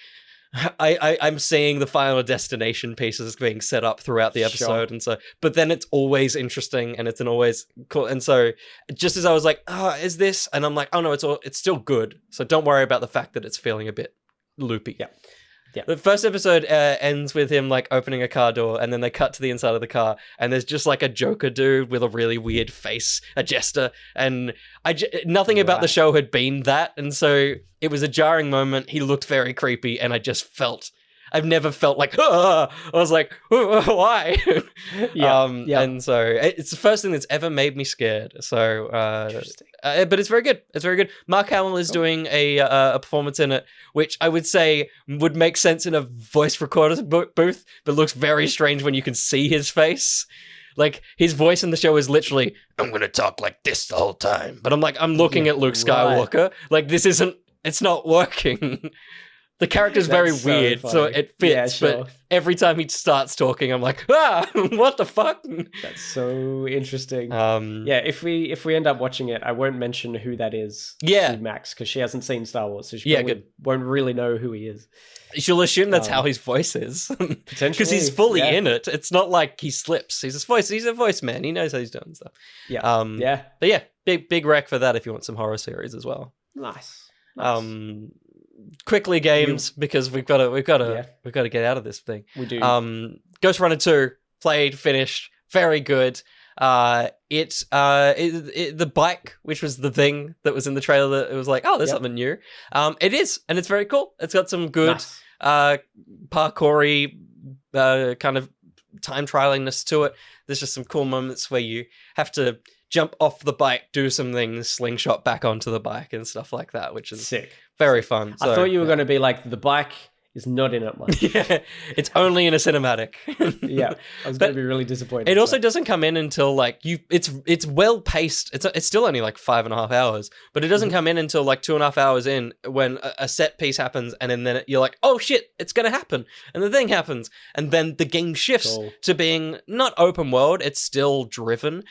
I'm seeing the final destination pieces being set up throughout the episode. And so, but then it's always interesting and it's an always cool. And so just as I was like, is this? And I'm like, oh no, it's still good. So don't worry about the fact that it's feeling a bit loopy. Yeah. Yeah. The first episode ends with him like opening a car door, and then they cut to the inside of the car, and there's just like a Joker dude with a really weird face, a jester, and nothing about the show had been that, and so it was a jarring moment. He looked very creepy, and I've never felt like, I was like, why? And so it's the first thing that's ever made me scared. So, but it's very good. It's very good. Mark Hamill is doing a performance in it, which I would say would make sense in a voice recorder booth, but looks very strange when you can see his face. Like his voice in the show is literally, I'm going to talk like this the whole time. But I'm looking at Luke Skywalker. Like it's not working. The character's very weird, so it fits. Yeah, sure. But every time he starts talking, I'm like, what the fuck? That's so interesting. If we end up watching it, I won't mention who that is. To Max, because she hasn't seen Star Wars, so she won't really know who he is. She'll assume that's how his voice is, potentially, because he's fully in it. It's not like he slips. He's a voice man. He knows how he's doing stuff. But yeah, big rec for that if you want some horror series as well. Nice. Quickly games, because we've got to get out of this thing. We do. Ghost Runner 2 played, finished, very good. The bike, which was the thing that was in the trailer, that it was like, there's something new. It is, and it's very cool. It's got some good parkour-y kind of time trialingness to it. There's just some cool moments where you have to jump off the bike, do some things, slingshot back onto the bike and stuff like that, which is sick. Very fun. So, I thought you were going to be like, the bike is not in it much. It's only in a cinematic. I was going to be really disappointed. It also doesn't come in until like it's well paced. It's still only like 5.5 hours, but it doesn't come in until like 2.5 hours in, when a set piece happens, and then you're like, oh shit, it's going to happen, and the thing happens, and then the game shifts to being not open world. It's still driven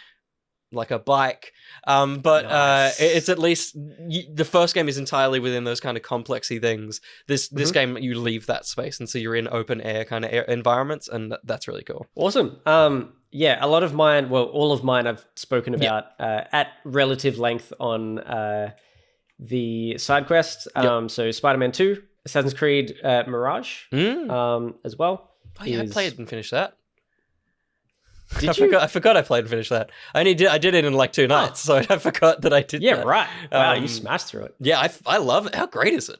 like a bike, but it's at least the first game is entirely within those kind of complexy things. This game, you leave that space, and so you're in open air kind of environments, and that's really cool. Awesome. A lot of mine, all of mine I've spoken about at relative length on the side quest. So Spider-Man 2, Assassin's Creed Mirage as well. I played and finished that. I forgot I played and finished that. I did it in like 2 nights, so I forgot that I did that. Right. Wow, you smashed through it. Yeah, I love it. How great is it?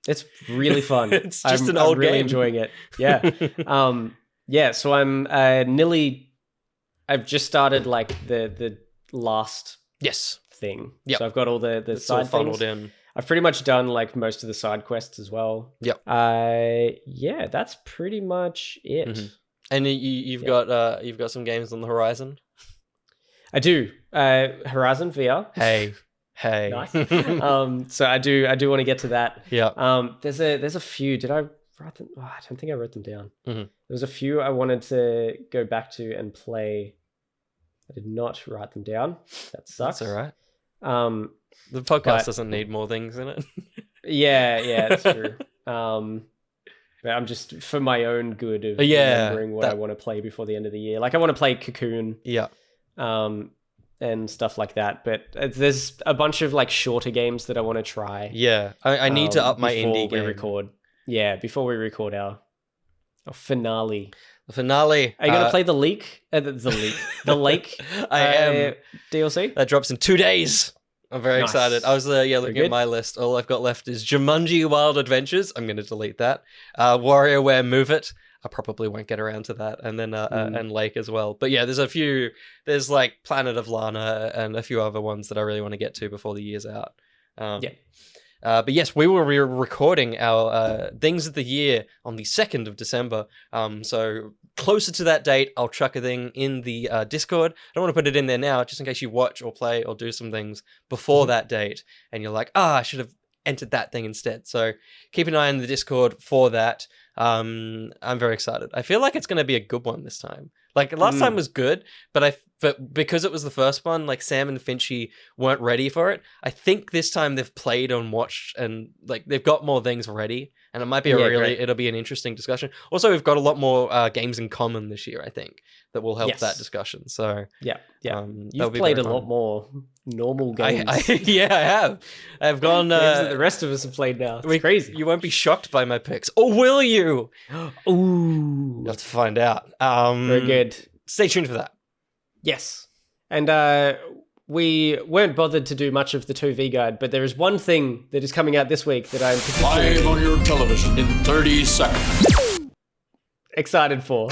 It's really fun. It's just an I'm old really game. enjoying it. Yeah. Yeah, so I'm I've just started like the last Yes. thing. Yep. So I've got all the It's all side funneled things. in. I've pretty much done like most of the side quests as well. Yep. Yeah, that's pretty much it. Mhm. And you've got some games on the horizon. I do. Horizon VR. Hey. Nice. So I do want to get to that. Yeah. There's a few. Did I write them? Oh, I don't think I wrote them down. Mhm. There was a few I wanted to go back to and play. I did not write them down. That sucks. That's all right. The The podcast doesn't need more things in it. Yeah, that's true. But I'm just for my own good of remembering what I want to play before the end of the year. Like I want to play Cocoon. Yeah. And stuff like that. But there's a bunch of like shorter games that I want to try. Yeah. I need to up my indie game. Record. Yeah, before we record our finale. The finale. Are you going to play the leak? The lake. I am. DLC? That drops in 2 days. I'm very excited. I was looking at my list. All I've got left is Jumanji Wild Adventures. I'm going to delete that. WarioWare Move It. I probably won't get around to that. And then and Lake as well. But yeah, there's a few. There's like Planet of Lana and a few other ones that I really want to get to before the year's out. But yes, we will be recording our Things of the Year on the 2nd of December. So closer to that date, I'll chuck a thing in the Discord. I don't want to put it in there now, just in case you watch or play or do some things before that date. And you're like, I should have entered that thing instead. So keep an eye on the Discord for that. I'm very excited. I feel like it's going to be a good one this time. Like last time was good, but because it was the first one, like Sam and Finchy weren't ready for it. I think this time they've played and watched and like they've got more things ready, and it might be it'll be an interesting discussion. Also, we've got a lot more games in common this year, I think, that will help that discussion. So you've played a lot more normal games. I have. I've gone. Games that the rest of us have played now. It's crazy. You won't be shocked by my picks, or will you? Ooh, you'll have to find out. Very good. Stay tuned for that. Yes, and we weren't bothered to do much of the 2V guide, but there is one thing that is coming out this week that I'm live on your television in 30 seconds. Excited for.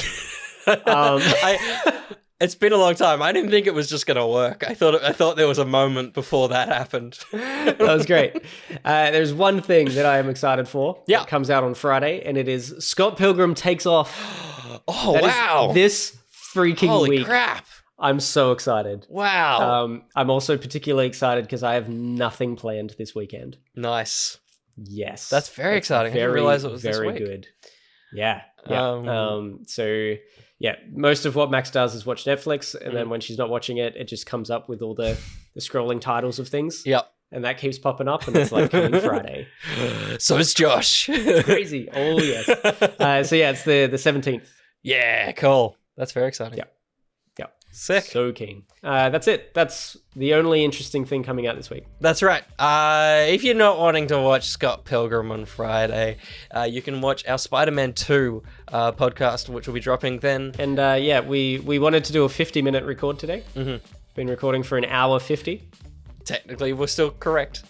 It's been a long time. I didn't think it was just going to work. I thought there was a moment before that happened. That was great. There's one thing that I am excited for. Yeah. It comes out on Friday, and it is Scott Pilgrim Takes Off. Oh, wow. This freaking Holy week. Crap. I'm so excited. Wow. I'm also particularly excited because I have nothing planned this weekend. Nice. Yes. That's very exciting. I didn't realize it was this week. Very good. Yeah. So yeah, most of what Max does is watch Netflix, and then when she's not watching it, it just comes up with all the scrolling titles of things. Yep. And that keeps popping up, and it's like coming Friday. So is Josh. It's crazy. Oh, yes. So yeah, it's the 17th. Yeah, cool. That's very exciting. Yeah. Sick. So keen. That's it. That's the only interesting thing coming out this week. That's right. If you're not wanting to watch Scott Pilgrim on Friday, you can watch our Spider-Man 2 podcast, which will be dropping then. And we wanted to do a 50-minute record today. Mm-hmm. Been recording for an hour 50. Technically, we're still correct.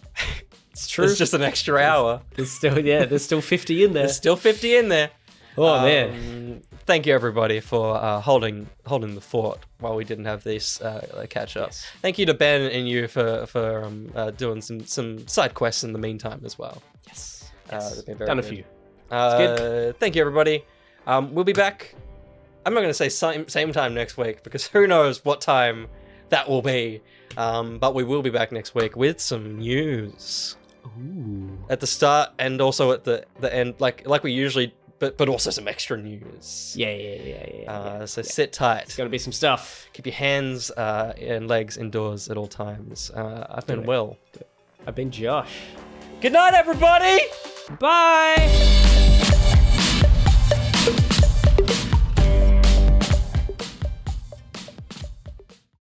It's true. It's just an extra hour. There's still 50 in there. There's still 50 in there. Oh, man. Thank you, everybody, for holding the fort while we didn't have this catch up. Yes. Thank you to Ben and you for doing some side quests in the meantime as well. Yes. They've been very Done a good. few. It's good. Thank you, everybody. We'll be back. I'm not going to say same time next week because who knows what time that will be. But we will be back next week with some news. Ooh. At the start and also at the end, like we usually. But also some extra news. Yeah. So sit tight. It's going to be some stuff. Keep your hands and legs indoors at all times. I've been Will. I've been Josh. Good night, everybody! Bye!